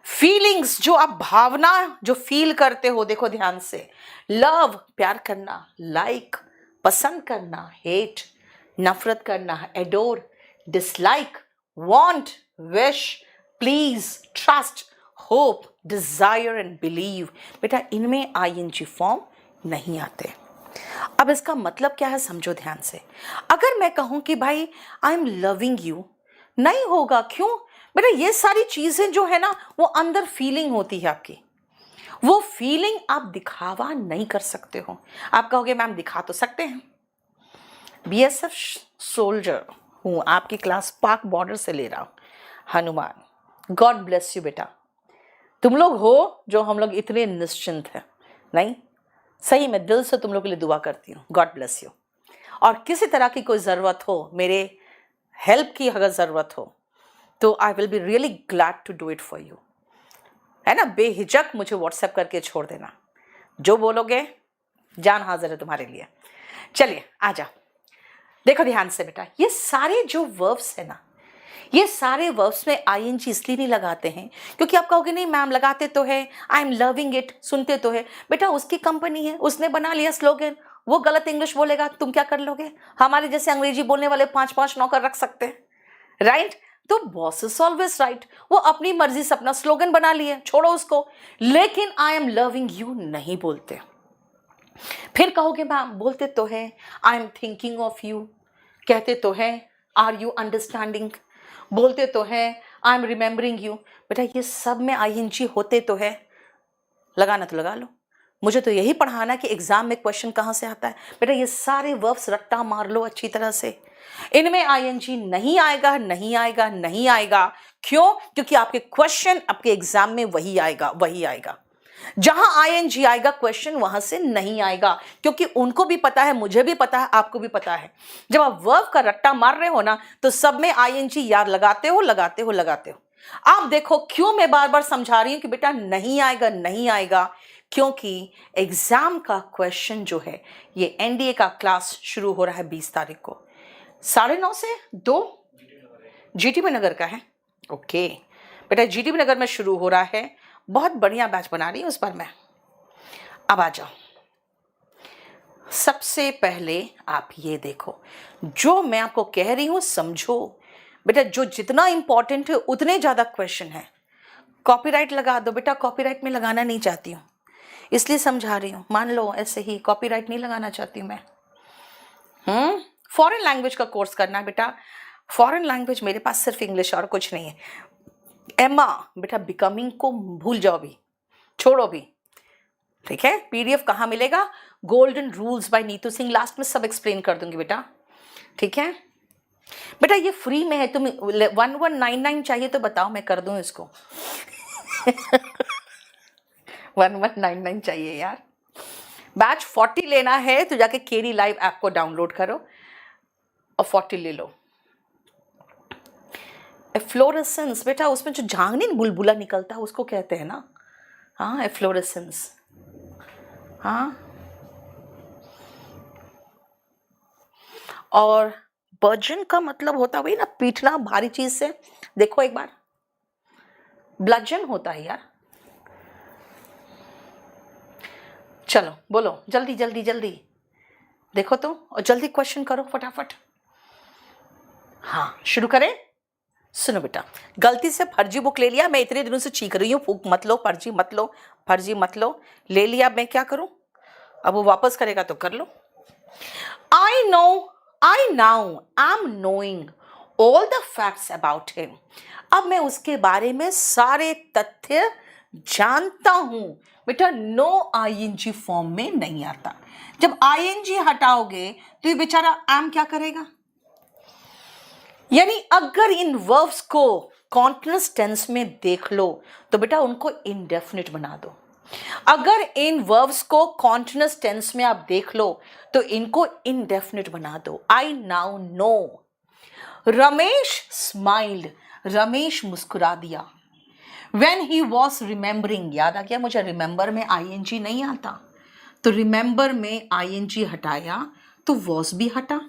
Speaker 1: फीलिंग्स, जो आप भावना जो फील करते हो, देखो ध्यान से, लव प्यार करना, लाइक पसंद करना, हेट नफरत करना, adore dislike, want wish, please, trust, hope, desire and believe, बेटा इनमें आईएनजी फॉर्म नहीं आते। अब इसका मतलब क्या है समझो ध्यान से। अगर मैं कहूं कि भाई आई एम लविंग यू, नहीं होगा। क्यों बेटा? ये सारी चीजें जो है ना वो अंदर फीलिंग होती है आपकी, वो फीलिंग आप दिखावा नहीं कर सकते हो। आप कहोगे मैम दिखा तो सकते हैं, बीएसएफ सोल्जर हूं, आपकी क्लास पाक बॉर्डर से ले रहा हूं, हनुमान, गॉड ब्लेस यू बेटा। तुम लोग हो जो हम लोग इतने निश्चिंत हैं, नहीं सही में दिल से तुम लोग के लिए दुआ करती हूँ, गॉड ब्लेस यू। और किसी तरह की कोई ज़रूरत हो, मेरे हेल्प की अगर ज़रूरत हो तो I will be really glad to do it for you, है ना। बेहिचक मुझे व्हाट्सएप करके छोड़ देना, जो बोलोगे जान हाजिर है तुम्हारे लिए। चलिए आ जाओ, देखो ध्यान से बेटा, ये सारे जो वर्ब्स है ना, ये सारे वर्ब्स में आईएनजी इसलिए नहीं लगाते हैं क्योंकि आप कहोगे नहीं मैम लगाते तो है, आई एम लविंग इट सुनते तो है। बेटा उसकी कंपनी है, उसने बना लिया स्लोगन, वो गलत इंग्लिश बोलेगा, तुम क्या कर लोगे? हमारे जैसे अंग्रेजी बोलने वाले 5-5 नौकर रख सकते हैं, राइट। तो बॉस इज ऑलवेज राइट, वो अपनी मर्जी से अपना स्लोगन बना लिए, छोड़ो उसको। लेकिन आई एम लविंग यू नहीं बोलते। फिर कहोगे मैम बोलते तो है, I am thinking of you, कहते तो है आर यू अंडरस्टैंडिंग, बोलते तो है आई एम रिमेंबरिंग यू। बेटा ये सब में आईएनजी होते तो है, लगाना तो लगा लो। मुझे तो यही पढ़ाना कि एग्जाम में क्वेश्चन कहाँ से आता है। बेटा ये सारे वर्ब्स रट्टा मार लो अच्छी तरह से, इनमें आईएनजी नहीं आएगा, नहीं आएगा, नहीं आएगा। क्यों? क्योंकि आपके क्वेश्चन आपके एग्जाम में वही आएगा, वही आएगा। जहां आईएनजी आएगा क्वेश्चन वहां से नहीं आएगा, क्योंकि उनको भी पता है, मुझे भी पता है, आपको भी पता है। जब आप वर्ब का रट्टा मार रहे हो ना तो सब में आईएनजी यार लगाते हो, लगाते हो, लगाते हो। आप देखो क्यों मैं बार बार समझा रही हूं कि बेटा नहीं आएगा, नहीं आएगा, क्योंकि एग्जाम का क्वेश्चन जो है, ये एनडीए का क्लास शुरू हो रहा है 20 तारीख को, 9:30 से 2 जीटीबी नगर का है। ओके बेटा जीटीबी नगर में शुरू हो रहा है, बहुत बढ़िया बैच बना रही हूं उस पर मैं। अब आ जाओ, सबसे पहले आप ये देखो, जो मैं आपको कह रही हूं समझो बेटा, जो जितना इंपॉर्टेंट है उतने ज्यादा क्वेश्चन है। कॉपीराइट लगा दो बेटा, कॉपीराइट में लगाना नहीं चाहती हूँ, इसलिए समझा रही हूँ। मान लो ऐसे ही कॉपीराइट नहीं लगाना चाहती हूँ मैं। फॉरेन लैंग्वेज का कोर्स करना है बेटा, फॉरेन लैंग्वेज मेरे पास सिर्फ इंग्लिश और कुछ नहीं है। एमा बेटा बिकमिंग को भूल जाओ भी, छोड़ो भी, ठीक है। पीडीएफ कहाँ मिलेगा? Golden rules by Neetu Singh, last में सब एक्सप्लेन कर दूंगी बेटा, ठीक है। बेटा ये फ्री में है, तुम 1199 चाहिए तो बताओ, मैं कर दूं इसको। 1199 चाहिए यार। बैच 40 लेना है तो जाके केडी लाइव ऐप को डाउनलोड करो और 40 ले लो। एफ्लोरेसेंस बेटा, उसमें जो झांगनी बुलबुला निकलता है उसको कहते हैं ना, हाँ एफ्लोरेसेंस, हाँ। और बर्जन का मतलब होता है ना पीटना भारी चीज से, देखो एक बार, ब्लजन होता है यार। चलो बोलो जल्दी जल्दी जल्दी, देखो तो और जल्दी क्वेश्चन करो फटाफट। हाँ शुरू करें। सुनो बेटा, गलती से फर्जी बुक ले लिया, मैं इतने दिनों से चीख रही हूँ फूक मत लो, फर्जी मत लो, फर्जी मत लो, ले लिया, मैं क्या करूं? अब वो वापस करेगा तो कर लो। I now am knowing all the facts about him. अब मैं उसके बारे में सारे तथ्य जानता हूं। बेटा नो आईएनजी फॉर्म में नहीं आता। जब आईएनजी हटाओगे तो ये बेचारा am क्या करेगा? यानी अगर इन वर्ब्स को कॉन्टिन्यूअस टेंस में देख लो तो बेटा उनको इंडेफिनिट बना दो। अगर इन वर्ब्स को कॉन्टिन्यूअस टेंस में आप देख लो तो इनको इंडेफिनिट बना दो। I now know. Ramesh smiled, Ramesh मुस्कुरा दिया। When he was remembering, याद आ गया मुझे, रिमेंबर में आईएनजी नहीं आता तो रिमेंबर में आईएनजी हटाया तो वॉज भी हटा।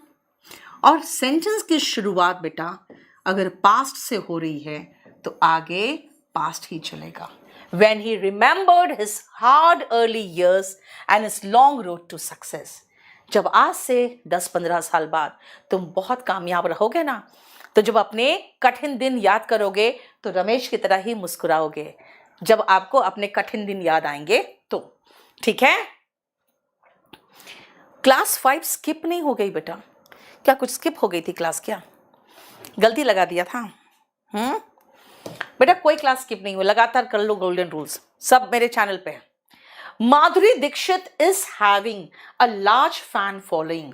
Speaker 1: और सेंटेंस की शुरुआत बेटा अगर पास्ट से हो रही है तो आगे पास्ट ही चलेगा। When he remembered his hard early years and his long road to success. जब आज से 10-15 साल बाद तुम बहुत कामयाब रहोगे ना, तो जब अपने कठिन दिन याद करोगे तो रमेश की तरह ही मुस्कुराओगे जब आपको अपने कठिन दिन याद आएंगे तो, ठीक है। क्लास 5 स्किप नहीं हो गई बेटा? क्या कुछ स्किप हो गई थी क्लास? क्या गलती लगा दिया था? बेटा कोई क्लास स्किप नहीं हुई, लगातार कर लो गोल्डन रूल्स, सब मेरे चैनल पे है। Madhuri Dixit is having a large fan following.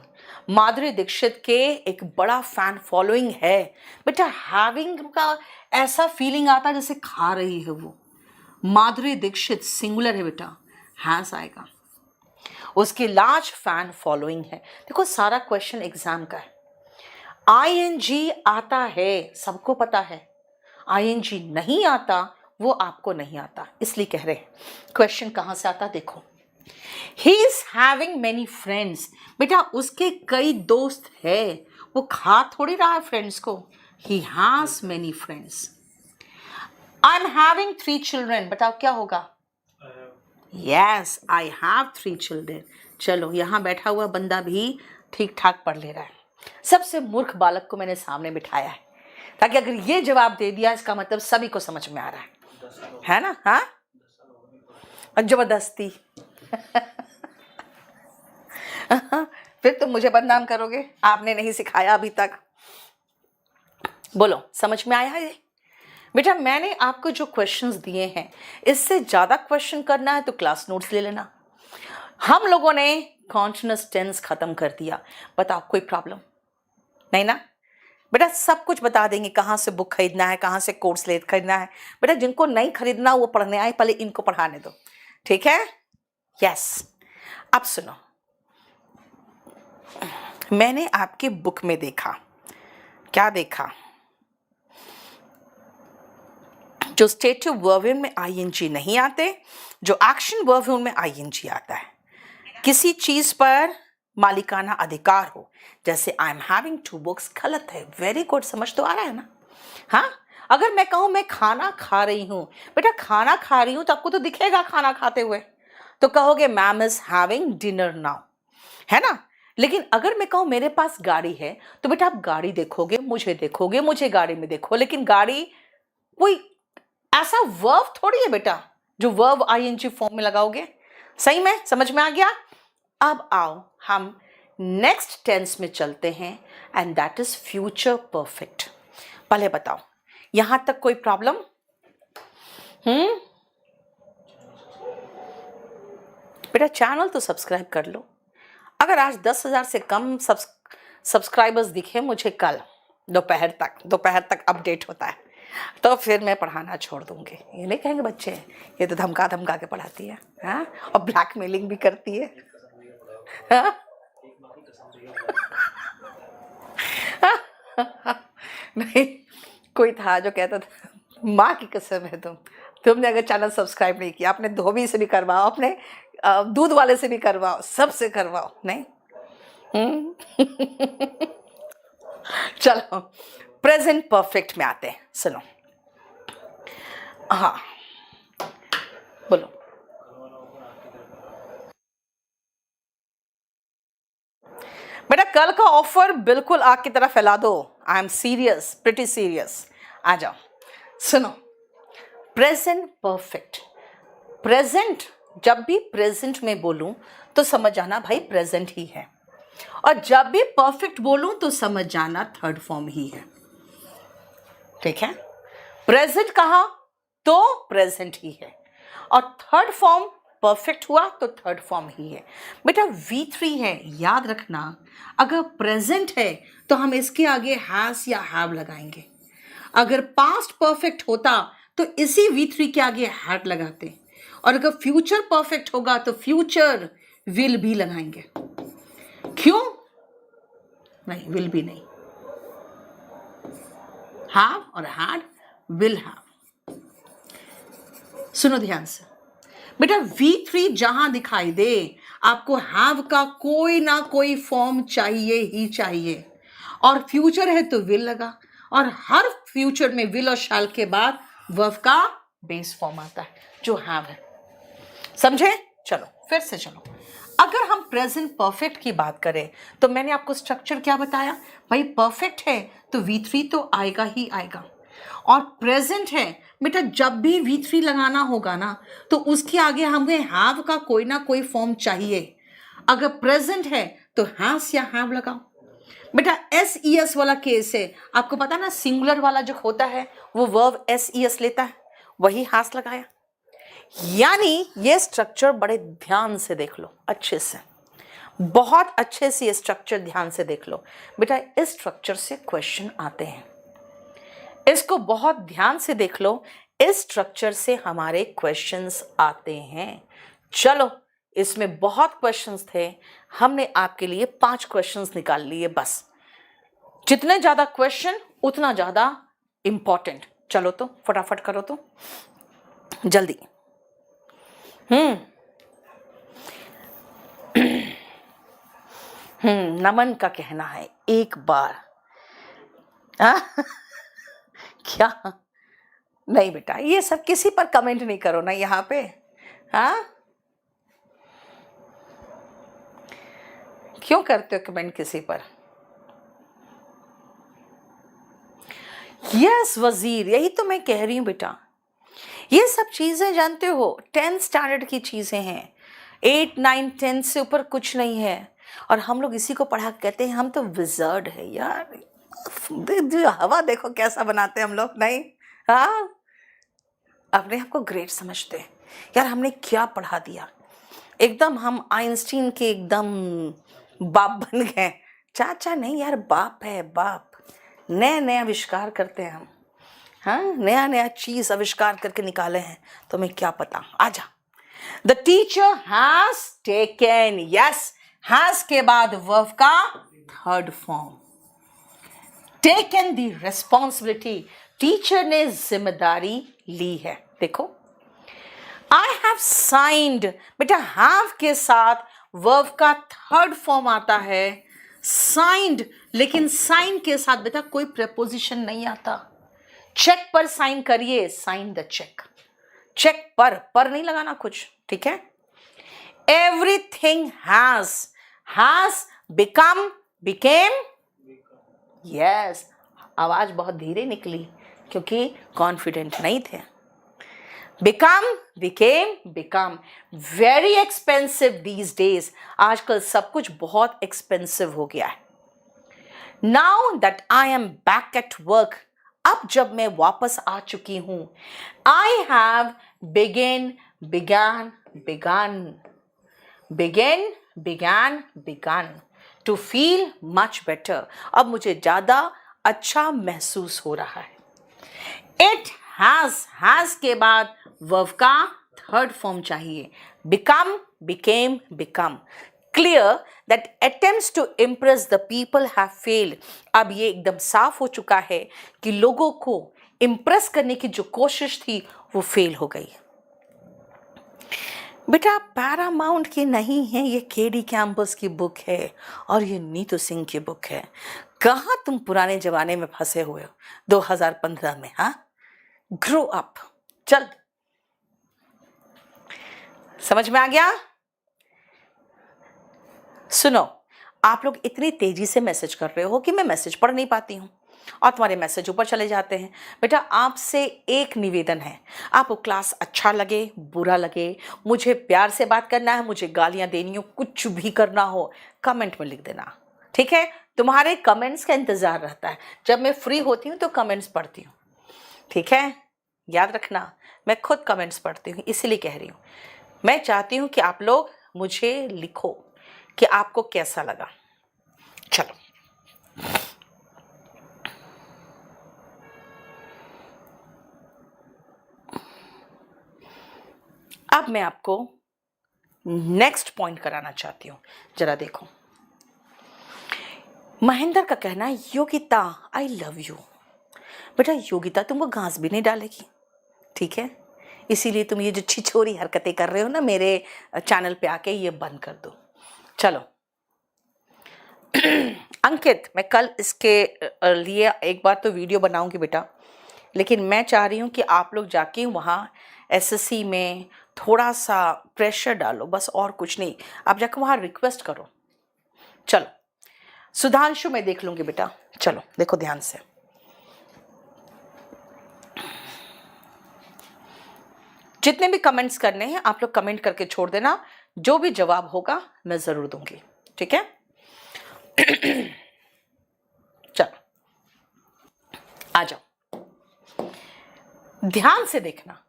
Speaker 1: Madhuri Dixit के एक बड़ा फैन फॉलोइंग है। बेटा हैविंग का ऐसा फीलिंग आता है जैसे खा रही है वो। माधुरी दीक्षित सिंगुलर है बेटा, हैज आएगा। उसकी लार्ज फैन फॉलोइंग है। देखो सारा क्वेश्चन एग्जाम का है। आईएनजी आता है, सबको पता है। आईएनजी नहीं आता, वो आपको नहीं आता, इसलिए कह रहे हैं। क्वेश्चन कहां से आता देखो। He is having many friends. बेटा उसके कई दोस्त है, वो खा थोड़ी रहा है फ्रेंड्स को। He has many friends. I am having 3 children. बताओ क्या होगा? Yes I have 3 children. चलो यहाँ बैठा हुआ बंदा भी ठीक ठाक पढ़ ले रहा है। सबसे मूर्ख बालक को मैंने सामने बिठाया है ताकि अगर ये जवाब दे दिया इसका मतलब सभी को समझ में आ रहा है ना? हाँ जबरदस्ती। फिर तुम मुझे बदनाम करोगे, आपने नहीं सिखाया अभी तक। बोलो समझ में आया है? बेटा मैंने आपको जो क्वेश्चंस दिए हैं इससे ज़्यादा क्वेश्चन करना है तो क्लास नोट्स ले लेना। हम लोगों ने कॉन्टिन्यूअस टेंस खत्म कर दिया। बताओ कोई प्रॉब्लम नहीं ना? बेटा सब कुछ बता देंगे, कहाँ से बुक खरीदना है, कहाँ से कोर्स ले खरीदना है। बेटा जिनको नहीं खरीदना वो पढ़ने आए, पहले इनको पढ़ाने दो, ठीक है? यस। अब सुनो, मैंने आपकी बुक में देखा, क्या देखा? जो स्टेटिव वर्ब में आईएनजी नहीं आते, जो एक्शन वर्ब उनमें आईएनजी आता है। किसी चीज पर मालिकाना अधिकार हो, जैसे आई एम हैविंग 2 बुक्स, गलत है। वेरी गुड, समझ तो आ रहा है ना? हाँ, अगर मैं कहूँ मैं खाना खा रही हूँ, बेटा खाना खा रही हूँ तो आपको तो दिखेगा खाना खाते हुए, तो कहोगे ma'am is having dinner now, है ना? लेकिन अगर मैं कहूँ मेरे पास गाड़ी है तो बेटा आप गाड़ी देखोगे, मुझे गाड़ी में देखो, लेकिन गाड़ी कोई ऐसा वर्ब थोड़ी है बेटा जो वर्ब आईएनजी फॉर्म में लगाओगे। सही में समझ में आ गया? अब आओ हम नेक्स्ट टेंस में चलते हैं and that is future perfect. पहले बताओ यहां तक कोई प्रॉब्लम? बेटा चैनल तो सब्सक्राइब कर लो। अगर आज 10,000 से कम सब्सक्राइबर्स दिखे मुझे कल दोपहर तक अपडेट होता है, तो फिर मैं पढ़ाना छोड़ दूंगी। ये नहीं कहेंगे बच्चे ये तो धमका धमका के पढ़ाती है, हाँ, और ब्लैकमेलिंग भी करती है, हाँ? नहीं, कोई था जो कहता था माँ की कसम है तुमने अगर चैनल सब्सक्राइब नहीं किया, अपने धोबी से भी करवाओ, अपने दूध वाले से भी करवाओ, सबसे करवाओ, नहीं। चलो प्रेजेंट परफेक्ट में आते हैं, सुनो। हाँ बोलो। बेटा कल का ऑफर बिल्कुल आग की तरह फैला दो। I am serious, pretty serious. आ जाओ, सुनो। प्रेजेंट परफेक्ट, प्रेजेंट जब भी प्रेजेंट में बोलूं तो समझ जाना भाई प्रेजेंट ही है, और जब भी परफेक्ट बोलूं तो समझ जाना थर्ड फॉर्म ही है, ठीक है। प्रेजेंट कहा तो प्रेजेंट ही है, और थर्ड फॉर्म परफेक्ट हुआ तो थर्ड फॉर्म ही है। बेटा V3 है, याद रखना। अगर प्रेजेंट है तो हम इसके आगे हैज या हैव लगाएंगे। अगर पास्ट परफेक्ट होता तो इसी V3 के आगे हैड लगाते, और अगर फ्यूचर परफेक्ट होगा तो फ्यूचर विल भी लगाएंगे। क्यों नहीं, विल भी नहीं, हैव और हैड, विल हैव। सुनो ध्यान से बेटा, V3 जहां दिखाई दे आपको हैव का कोई ना कोई फॉर्म चाहिए ही चाहिए, और फ्यूचर है तो विल लगा, और हर फ्यूचर में विल और शैल के बाद वर्ब का बेस फॉर्म आता है जो हैव है, समझे। चलो फिर से चलो। अगर हम प्रेजेंट परफेक्ट की बात करें तो मैंने आपको स्ट्रक्चर क्या बताया भाई, परफेक्ट है तो V3 तो आएगा ही आएगा, और प्रेजेंट है बेटा जब भी V3 लगाना होगा ना तो उसके आगे हमें हैव का कोई ना कोई फॉर्म चाहिए। अगर प्रेजेंट है तो हैज या हैव लगाओ। बेटा SES वाला केस है, आपको पता ना, सिंगुलर वाला जो होता है वो वर्ब SES लेता है, वही हैज लगाया। यानी ये स्ट्रक्चर बड़े ध्यान से देख लो, अच्छे से, बहुत अच्छे से ये स्ट्रक्चर ध्यान से देख लो। बेटा इस स्ट्रक्चर से क्वेश्चन आते हैं, इसको बहुत ध्यान से देख लो, इस स्ट्रक्चर से हमारे क्वेश्चंस आते हैं। चलो इसमें बहुत क्वेश्चंस थे, हमने आपके लिए 5 क्वेश्चंस निकाल लिए बस। जितने ज्यादा क्वेश्चन उतना ज्यादा इंपॉर्टेंट। चलो तो फटाफट करो तो जल्दी। नमन का कहना है एक बार, क्या नहीं बेटा, ये सब किसी पर कमेंट नहीं करो ना यहाँ पे, हाँ क्यों करते हो कमेंट किसी पर। यस वजीर, यही तो मैं कह रही हूं बेटा, ये सब चीजें जानते हो 10th स्टैंडर्ड की चीजें हैं, 8, 9, 10 से ऊपर कुछ नहीं है, और हम लोग इसी को पढ़ा कहते हैं हम तो विजर्ड है यार। हवा देखो कैसा बनाते हैं हम लोग, नहीं, हाँ अपने आप को ग्रेट समझते हैं यार, हमने क्या पढ़ा दिया, एकदम हम आइंस्टीन के एकदम बाप बन गए। चाचा नहीं यार, बाप है बाप, नया नया आविष्कार करते हैं हम, हाँ नया नया चीज आविष्कार करके निकाले हैं, तुम्हें क्या पता। आजा, the teacher has taken, yes has के बाद वर्ब का third form, taken the responsibility, teacher ने जिम्मेदारी ली है। देखो आई हैव साइंड, बेटा हैव के साथ वर्ब का थर्ड फॉर्म आता है साइंड, लेकिन साइन के साथ बेटा कोई प्रपोजिशन नहीं आता। चेक पर साइन करिए, साइन द चेक, चेक पर नहीं लगाना कुछ, ठीक है। Everything has become, became, yes आवाज बहुत धीरे निकली क्योंकि कॉन्फिडेंट नहीं थे। Become, became, become, very expensive these days, आजकल सब कुछ बहुत एक्सपेंसिव हो गया है। Now that I am back at work, अब जब मैं वापस आ चुकी हूं, I have began, began, begun, begin, began, begun, to feel much better. अब मुझे ज़्यादा अच्छा महसूस हो रहा है। इट हैज़ के बाद वर्ब का थर्ड फॉर्म चाहिए। Become, became, become. Clear that attempts to impress the people have failed. अब ये एकदम साफ हो चुका है कि लोगों को इम्प्रेस करने की जो कोशिश थी वो फेल हो गई। बेटा पैरामाउंट की नहीं है, ये केडी कैंपस की बुक है और ये नीतू सिंह की बुक है। कहाँ तुम पुराने जमाने में फंसे हुए हो 2015 में? हाँ, ग्रो अप। चल, समझ में आ गया? सुनो, आप लोग इतनी तेजी से मैसेज कर रहे हो कि मैं मैसेज पढ़ नहीं पाती हूँ और तुम्हारे मैसेज ऊपर चले जाते हैं। बेटा आपसे एक निवेदन है, आपको क्लास अच्छा लगे बुरा लगे, मुझे प्यार से बात करना है, मुझे गालियां देनी हो, कुछ भी करना हो, कमेंट में लिख देना। ठीक है? तुम्हारे कमेंट्स का इंतजार रहता है। जब मैं फ्री होती हूँ तो कमेंट्स पढ़ती हूँ। ठीक है? याद रखना, मैं खुद कमेंट्स पढ़ती हूँ, इसीलिए कह रही हूँ। मैं चाहती हूँ कि आप लोग मुझे लिखो कि आपको कैसा लगा। चलो, अब मैं आपको नेक्स्ट पॉइंट कराना चाहती हूं। जरा देखो, महेंद्र का कहना है योगिता आई लव यू। बेटा योगिता तुमको घास भी नहीं डालेगी, ठीक है? इसीलिए तुम ये जो छिछोरी हरकतें कर रहे हो ना मेरे चैनल पे आके, ये बंद कर दो। चलो अंकित, मैं कल इसके लिए एक बार तो वीडियो बनाऊंगी बेटा, लेकिन मैं चाह रही हूँ कि आप लोग जाके वहाँ एसएससी में थोड़ा सा प्रेशर डालो, बस और कुछ नहीं। आप जाकर वहाँ रिक्वेस्ट करो। चलो सुधांशु, मैं देख लूंगी बेटा। चलो देखो ध्यान से, जितने भी कमेंट्स करने हैं आप लोग कमेंट करके छोड़ देना, जो भी जवाब होगा मैं जरूर दूंगी। ठीक है? चलो आ जाओ, ध्यान से देखना।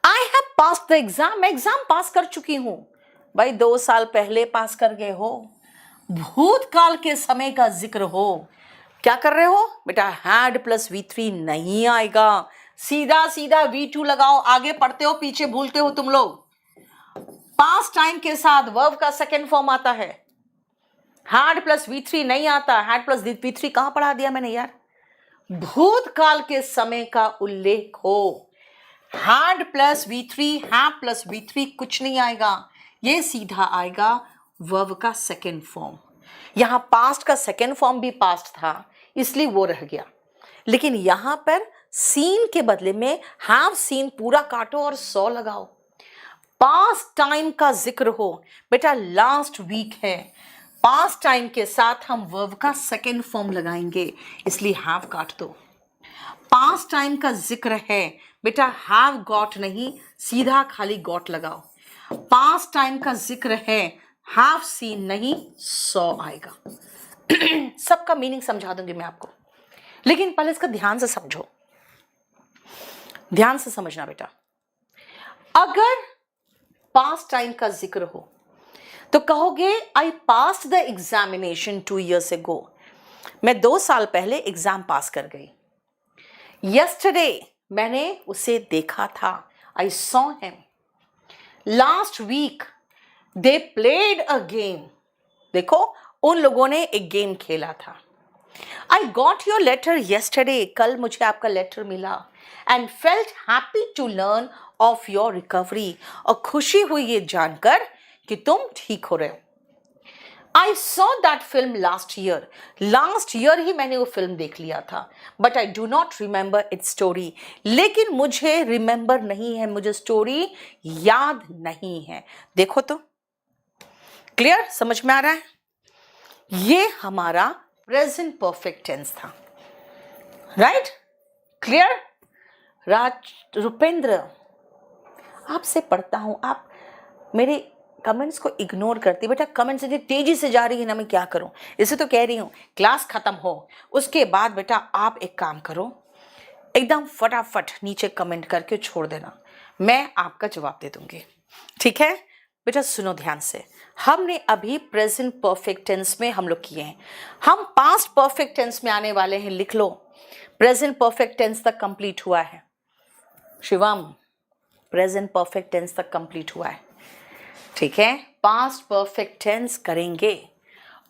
Speaker 1: I have pass the exam, मैं एग्जाम पास कर चुकी हूं। भाई 2 साल पहले पास कर गए हो, भूतकाल के समय का जिक्र हो। क्या कर रहे हो बेटा? हैड प्लस V3 नहीं आएगा, सीधा सीधा V2 लगाओ। आगे पढ़ते हो पीछे भूलते हो तुम लोग। पास्ट टाइम के साथ वर्ब का सेकेंड फॉर्म आता है। हैड प्लस V3 नहीं आता। हैड प्लस V3 कहां पढ़ा दिया मैंने यार? भूतकाल के समय का उल्लेख हो। Had plus V3, have plus V3 कुछ नहीं आएगा, ये सीधा आएगा वर्ब का सेकेंड फॉर्म। यहां पास्ट का सेकेंड फॉर्म भी पास्ट था, इसलिए वो रह गया। लेकिन यहां पर सीन के बदले में हैव सीन पूरा काटो और 100 लगाओ। पास्ट टाइम का जिक्र हो बेटा, लास्ट वीक है, पास्ट टाइम के साथ हम वर्ब का सेकेंड फॉर्म लगाएंगे, इसलिए हैव काट दो। पास्ट टाइम का जिक्र है बेटा, हैव गॉट नहीं, सीधा खाली गॉट लगाओ। पास्ट टाइम का जिक्र है, हैव सीन नहीं, 100 आएगा। सबका मीनिंग समझा दूंगी मैं आपको, लेकिन पहले इसका ध्यान से समझो, ध्यान से समझना बेटा। अगर पास्ट टाइम का जिक्र हो तो कहोगे I passed the examination 2 years ago, मैं 2 साल पहले एग्जाम पास कर गई। यस्टरडे, मैंने उसे देखा था, I saw him. Last week they played a game, देखो उन लोगों ने एक गेम खेला था। I got your letter yesterday, कल मुझे आपका लेटर मिला। And felt happy to learn of your recovery, और खुशी हुई ये जानकर कि तुम ठीक हो रहे हो। I saw that film last year ही मैंने वो फिल्म देख लिया था, but I do not remember its story, लेकिन मुझे रिमेंबर नहीं है, मुझे स्टोरी याद नहीं है। देखो तो क्लियर, समझ में आ रहा है? ये हमारा प्रेजेंट परफेक्ट टेंस था, राइट? क्लियर? रुपेंद्र, आपसे पढ़ता हूं, आप मेरे कमेंट्स को इग्नोर करती। बेटा कमेंट्स इतनी तेजी से जा रही है ना, मैं क्या करूं? इसे तो कह रही हूं क्लास खत्म हो उसके बाद बेटा आप एक काम करो, एकदम फटाफट नीचे कमेंट करके छोड़ देना, मैं आपका जवाब दे दूंगी। ठीक है? बेटा सुनो ध्यान से, हमने अभी प्रेजेंट परफेक्ट टेंस में हम लोग किए हैं, हम पास्ट परफेक्ट टेंस में आने वाले हैं। लिख लो, प्रेजेंट परफेक्ट टेंस तक कंप्लीट हुआ है शिवम, प्रेजेंट परफेक्ट टेंस तक कंप्लीट हुआ है, ठीक है। पास्ट परफेक्ट टेंस करेंगे।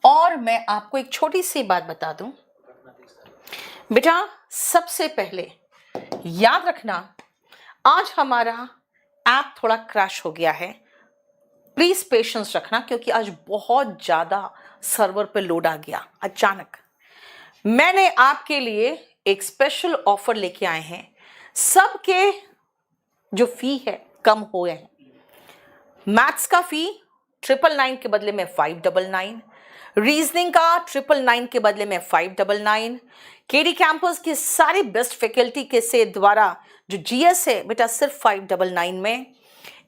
Speaker 1: और मैं आपको एक छोटी सी बात बता दूं बेटा, सबसे पहले याद रखना, आज हमारा ऐप थोड़ा क्रैश हो गया है, प्लीज पेशेंस रखना, क्योंकि आज बहुत ज्यादा सर्वर पे लोड आ गया अचानक। मैंने आपके लिए एक स्पेशल ऑफर लेके आए हैं, सबके जो फी है कम हो गए हैं। मैथ्स का फी 999 के बदले में 599, रीजनिंग का 999 के बदले में 599, केडी कैंपस की सारी बेस्ट फैकल्टी के से द्वारा जो जीएस है बेटा सिर्फ 599 में।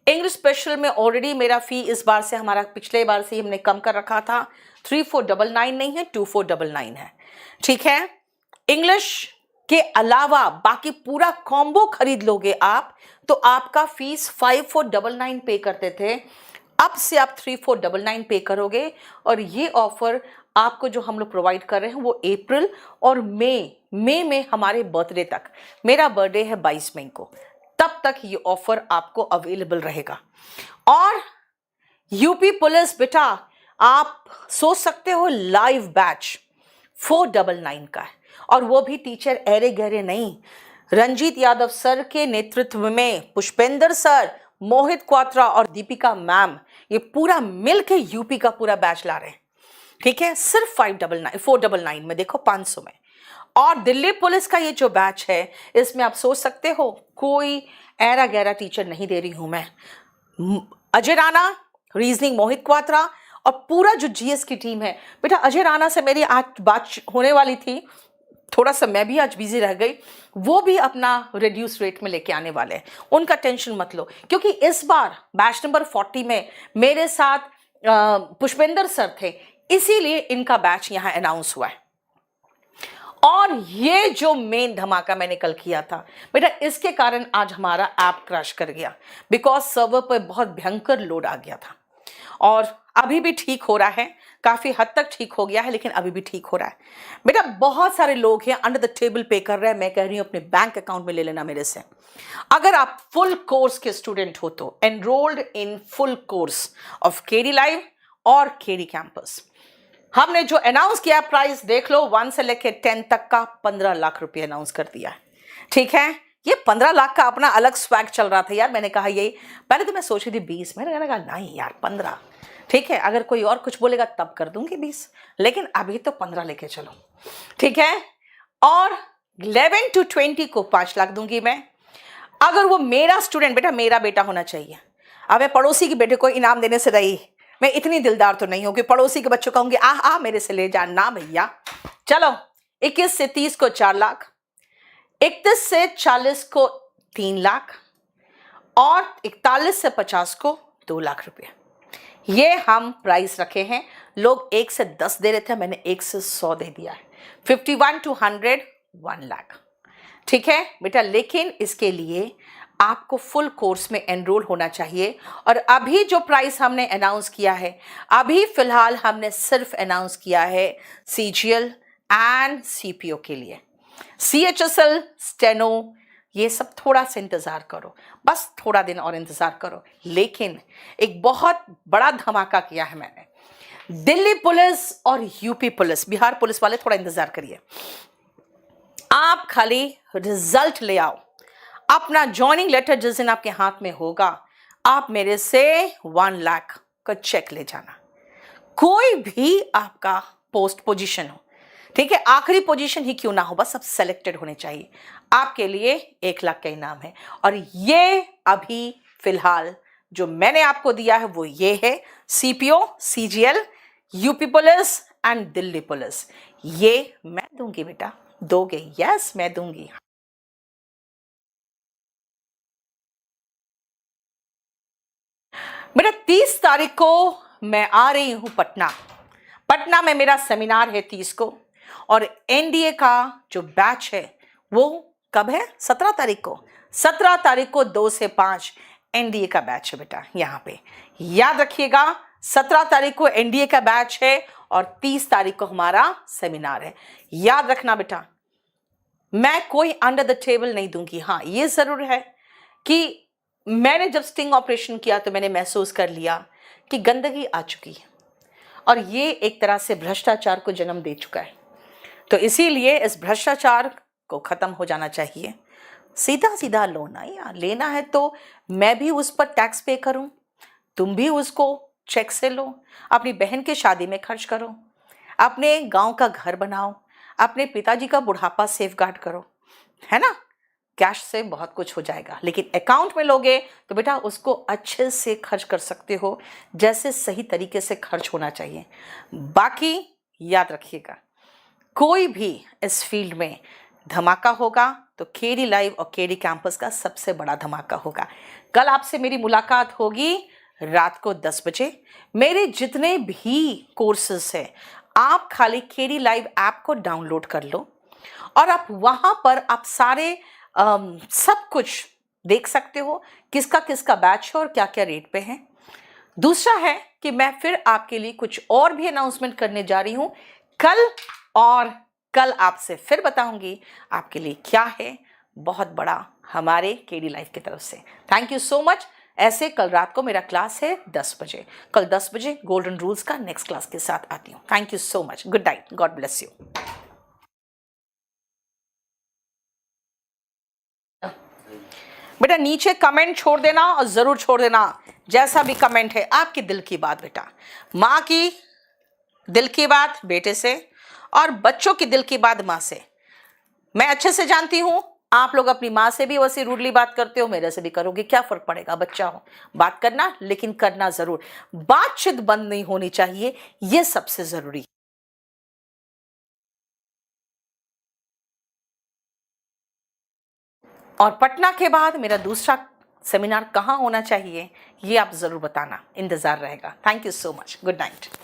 Speaker 1: इंग्लिश स्पेशल में ऑलरेडी मेरा फी इस बार से, हमारा पिछले बार से ही हमने कम कर रखा था, 3499 नहीं है, 2499 है, ठीक है। इंग्लिश के अलावा बाकी पूरा कॉम्बो खरीद लोगे आप तो आपका फीस 5499 पे करते थे, अब से आप 3499 पे करोगे। और ये ऑफर आपको जो हम लोग प्रोवाइड कर रहे हैं वो अप्रैल और मई में हमारे बर्थडे तक, मेरा बर्थडे है 22 मई को, तब तक ये ऑफर आपको अवेलेबल रहेगा। और यूपी पुलिस बेटा आप सोच सकते हो लाइव बैच 499 का है, और वो भी टीचर अरे गहरे नहीं, रंजीत यादव सर के नेतृत्व में पुष्पेंद्र सर, मोहित क्वात्रा और दीपिका मैम, ये पूरा मिलके यूपी का पूरा बैच ला रहे हैं, ठीक है, सिर्फ 499 में, देखो 500 में। और दिल्ली पुलिस का ये जो बैच है, इसमें आप सोच सकते हो कोई ऐरा गहरा टीचर नहीं दे रही हूं मैं, अजय राणा, रीजनिंग मोहित क्वात्रा और पूरा जो जीएस की टीम है बेटा। अजय राणा से मेरी आज बात होने वाली थी, थोड़ा सा मैं भी आज बिजी रह गई, वो भी अपना रिड्यूस रेट में लेके आने वाले हैं, उनका टेंशन मत लो, क्योंकि इस बार बैच नंबर 40 में मेरे साथ पुष्पेंद्र सर थे, इसीलिए इनका बैच यहाँ अनाउंस हुआ है। और ये जो मेन धमाका मैंने कल किया था बेटा, इसके कारण आज हमारा ऐप क्रैश कर गया, बिकॉज सर्वर पर बहुत भयंकर लोड आ गया था। और अभी भी ठीक हो रहा है, काफी हद तक ठीक हो गया है, लेकिन अभी भी ठीक हो रहा है बेटा। बहुत सारे लोग हैं अंडर द टेबल पे कर रहे हैं, मैं कह रही हूं अपने बैंक अकाउंट में ले लेना मेरे से। अगर आप फुल कोर्स के स्टूडेंट हो तो enrolled in full course of KD live और केडी कैंपस, हमने जो अनाउंस किया प्राइस देख लो, 1 से लेके 10 तक का 15 लाख रुपए अनाउंस कर दिया है, ठीक है। ये 15 लाख का अपना अलग स्वैग चल रहा था यार, मैंने कहा यही, पहले तो मैं सोची थी 20, मैंने कहा नहीं यार 15, ठीक है, अगर कोई और कुछ बोलेगा तब कर दूंगी 20, लेकिन अभी तो 15 लेके चलो, ठीक है। और 11 to 20 को 5 लाख दूंगी मैं, अगर वो मेरा स्टूडेंट बेटा, मेरा बेटा होना चाहिए। अब मैं पड़ोसी के बेटे को इनाम देने से रही, मैं इतनी दिलदार तो नहीं हूं कि पड़ोसी के बच्चों कहूंगी आ मेरे से ले जा, ना भैया। चलो 21 से 30 को 4 लाख, 31 से 40 को 3 लाख और 41 से 50 को 2 लाख रुपए, ये हम प्राइस रखे हैं। लोग 1 से 10 दे रहे थे, मैंने 1 से 100 दे दिया है, 51 to 100 1 लाख, ठीक है बेटा। लेकिन इसके लिए आपको फुल कोर्स में एनरोल होना चाहिए। और अभी जो प्राइस हमने अनाउंस किया है, अभी फिलहाल हमने सिर्फ अनाउंस किया है सीजीएल एंड सीपीओ के लिए, सीएचएसएल, स्टेनो, ये सब थोड़ा सा इंतजार करो, बस थोड़ा दिन और इंतजार करो। लेकिन एक बहुत बड़ा धमाका किया है मैंने, दिल्ली पुलिस और यूपी पुलिस, बिहार पुलिस वाले थोड़ा इंतजार करिए, आप खाली रिजल्ट ले आओ, अपना ज्वाइनिंग लेटर जिस दिन आपके हाथ में होगा, आप मेरे से 1 लाख का चेक ले जाना। कोई भी आपका पोस्ट पोजीशन हो, ठीक है, आखिरी पोजीशन ही क्यों ना हो, बस आप सेलेक्टेड होने चाहिए, आपके लिए 1 लाख का इनाम है। और ये अभी फिलहाल जो मैंने आपको दिया है वो ये है, CPO, CGL, UP police and Delhi police, ये मैं दूंगी बेटा, दोगे? यस मैं दूंगी। बेटा 30 तारीख को मैं आ रही हूं पटना में मेरा सेमिनार है 30 को, और एनडीए का जो बैच है वो कब है? 17 तारीख को 2 से 5 एनडीए का बैच है बेटा। यहाँ पे याद रखिएगा 17 तारीख को एनडीए का बैच है और 30 तारीख को हमारा सेमिनार है। याद रखना बेटा, मैं कोई अंडर द टेबल नहीं दूंगी। हाँ, ये जरूर है कि मैंने जब स्टिंग ऑपरेशन किया तो मैंने महसूस कर लिया कि गंदगी आ चुकी है और ये एक तरह से भ्रष्टाचार को जन्म दे चुका है। तो इसीलिए इस भ्रष्टाचार को खत्म हो जाना चाहिए। सीधा सीधा लोन यार लेना है तो मैं भी उस पर टैक्स पे करूं, तुम भी उसको चेक से लो, अपनी बहन की शादी में खर्च करो, अपने गांव का घर बनाओ, अपने पिताजी का बुढ़ापा सेफगार्ड करो, है ना। कैश से बहुत कुछ हो जाएगा, लेकिन अकाउंट में लोगे तो बेटा उसको अच्छे से खर्च कर सकते हो, जैसे सही तरीके से खर्च होना चाहिए। बाकी याद रखिएगा, कोई भी इस फील्ड में धमाका होगा तो केडी लाइव और केडी कैंपस का सबसे बड़ा धमाका होगा। कल आपसे मेरी मुलाकात होगी रात को 10 बजे। मेरे जितने भी कोर्सेस हैं आप खाली केडी लाइव ऐप को डाउनलोड कर लो और आप वहां पर आप सारे सब कुछ देख सकते हो, किसका किसका बैच है और क्या क्या रेट पे है। दूसरा है कि मैं फिर आपके लिए कुछ और भी अनाउंसमेंट करने जा रही हूं कल, और कल आपसे फिर बताऊंगी आपके लिए क्या है बहुत बड़ा हमारे केडी लाइफ की तरफ से। Thank you so much. ऐसे कल रात को मेरा क्लास है 10 बजे। कल 10 बजे गोल्डन रूल्स का नेक्स्ट क्लास के साथ आती हूँ। Thank you so much. Good night. God bless you. बेटा नीचे कमेंट छोड़ देना और जरूर छोड़ देना, जैसा भी कमेंट है आपके दिल की बात। बेटा माँ की दिल की बात बेटे से और बच्चों की दिल की बात माँ से। मैं अच्छे से जानती हूँ आप लोग अपनी माँ से भी वैसी रूडली बात करते हो, मेरे से भी करोगे, क्या फर्क पड़ेगा, बच्चा हो। बात करना, लेकिन करना जरूर। बातचीत बंद नहीं होनी चाहिए, ये सबसे जरूरी। और पटना के बाद मेरा दूसरा सेमिनार कहाँ होना चाहिए ये आप जरूर बताना, इंतजार रहेगा। Thank you so much. Good night.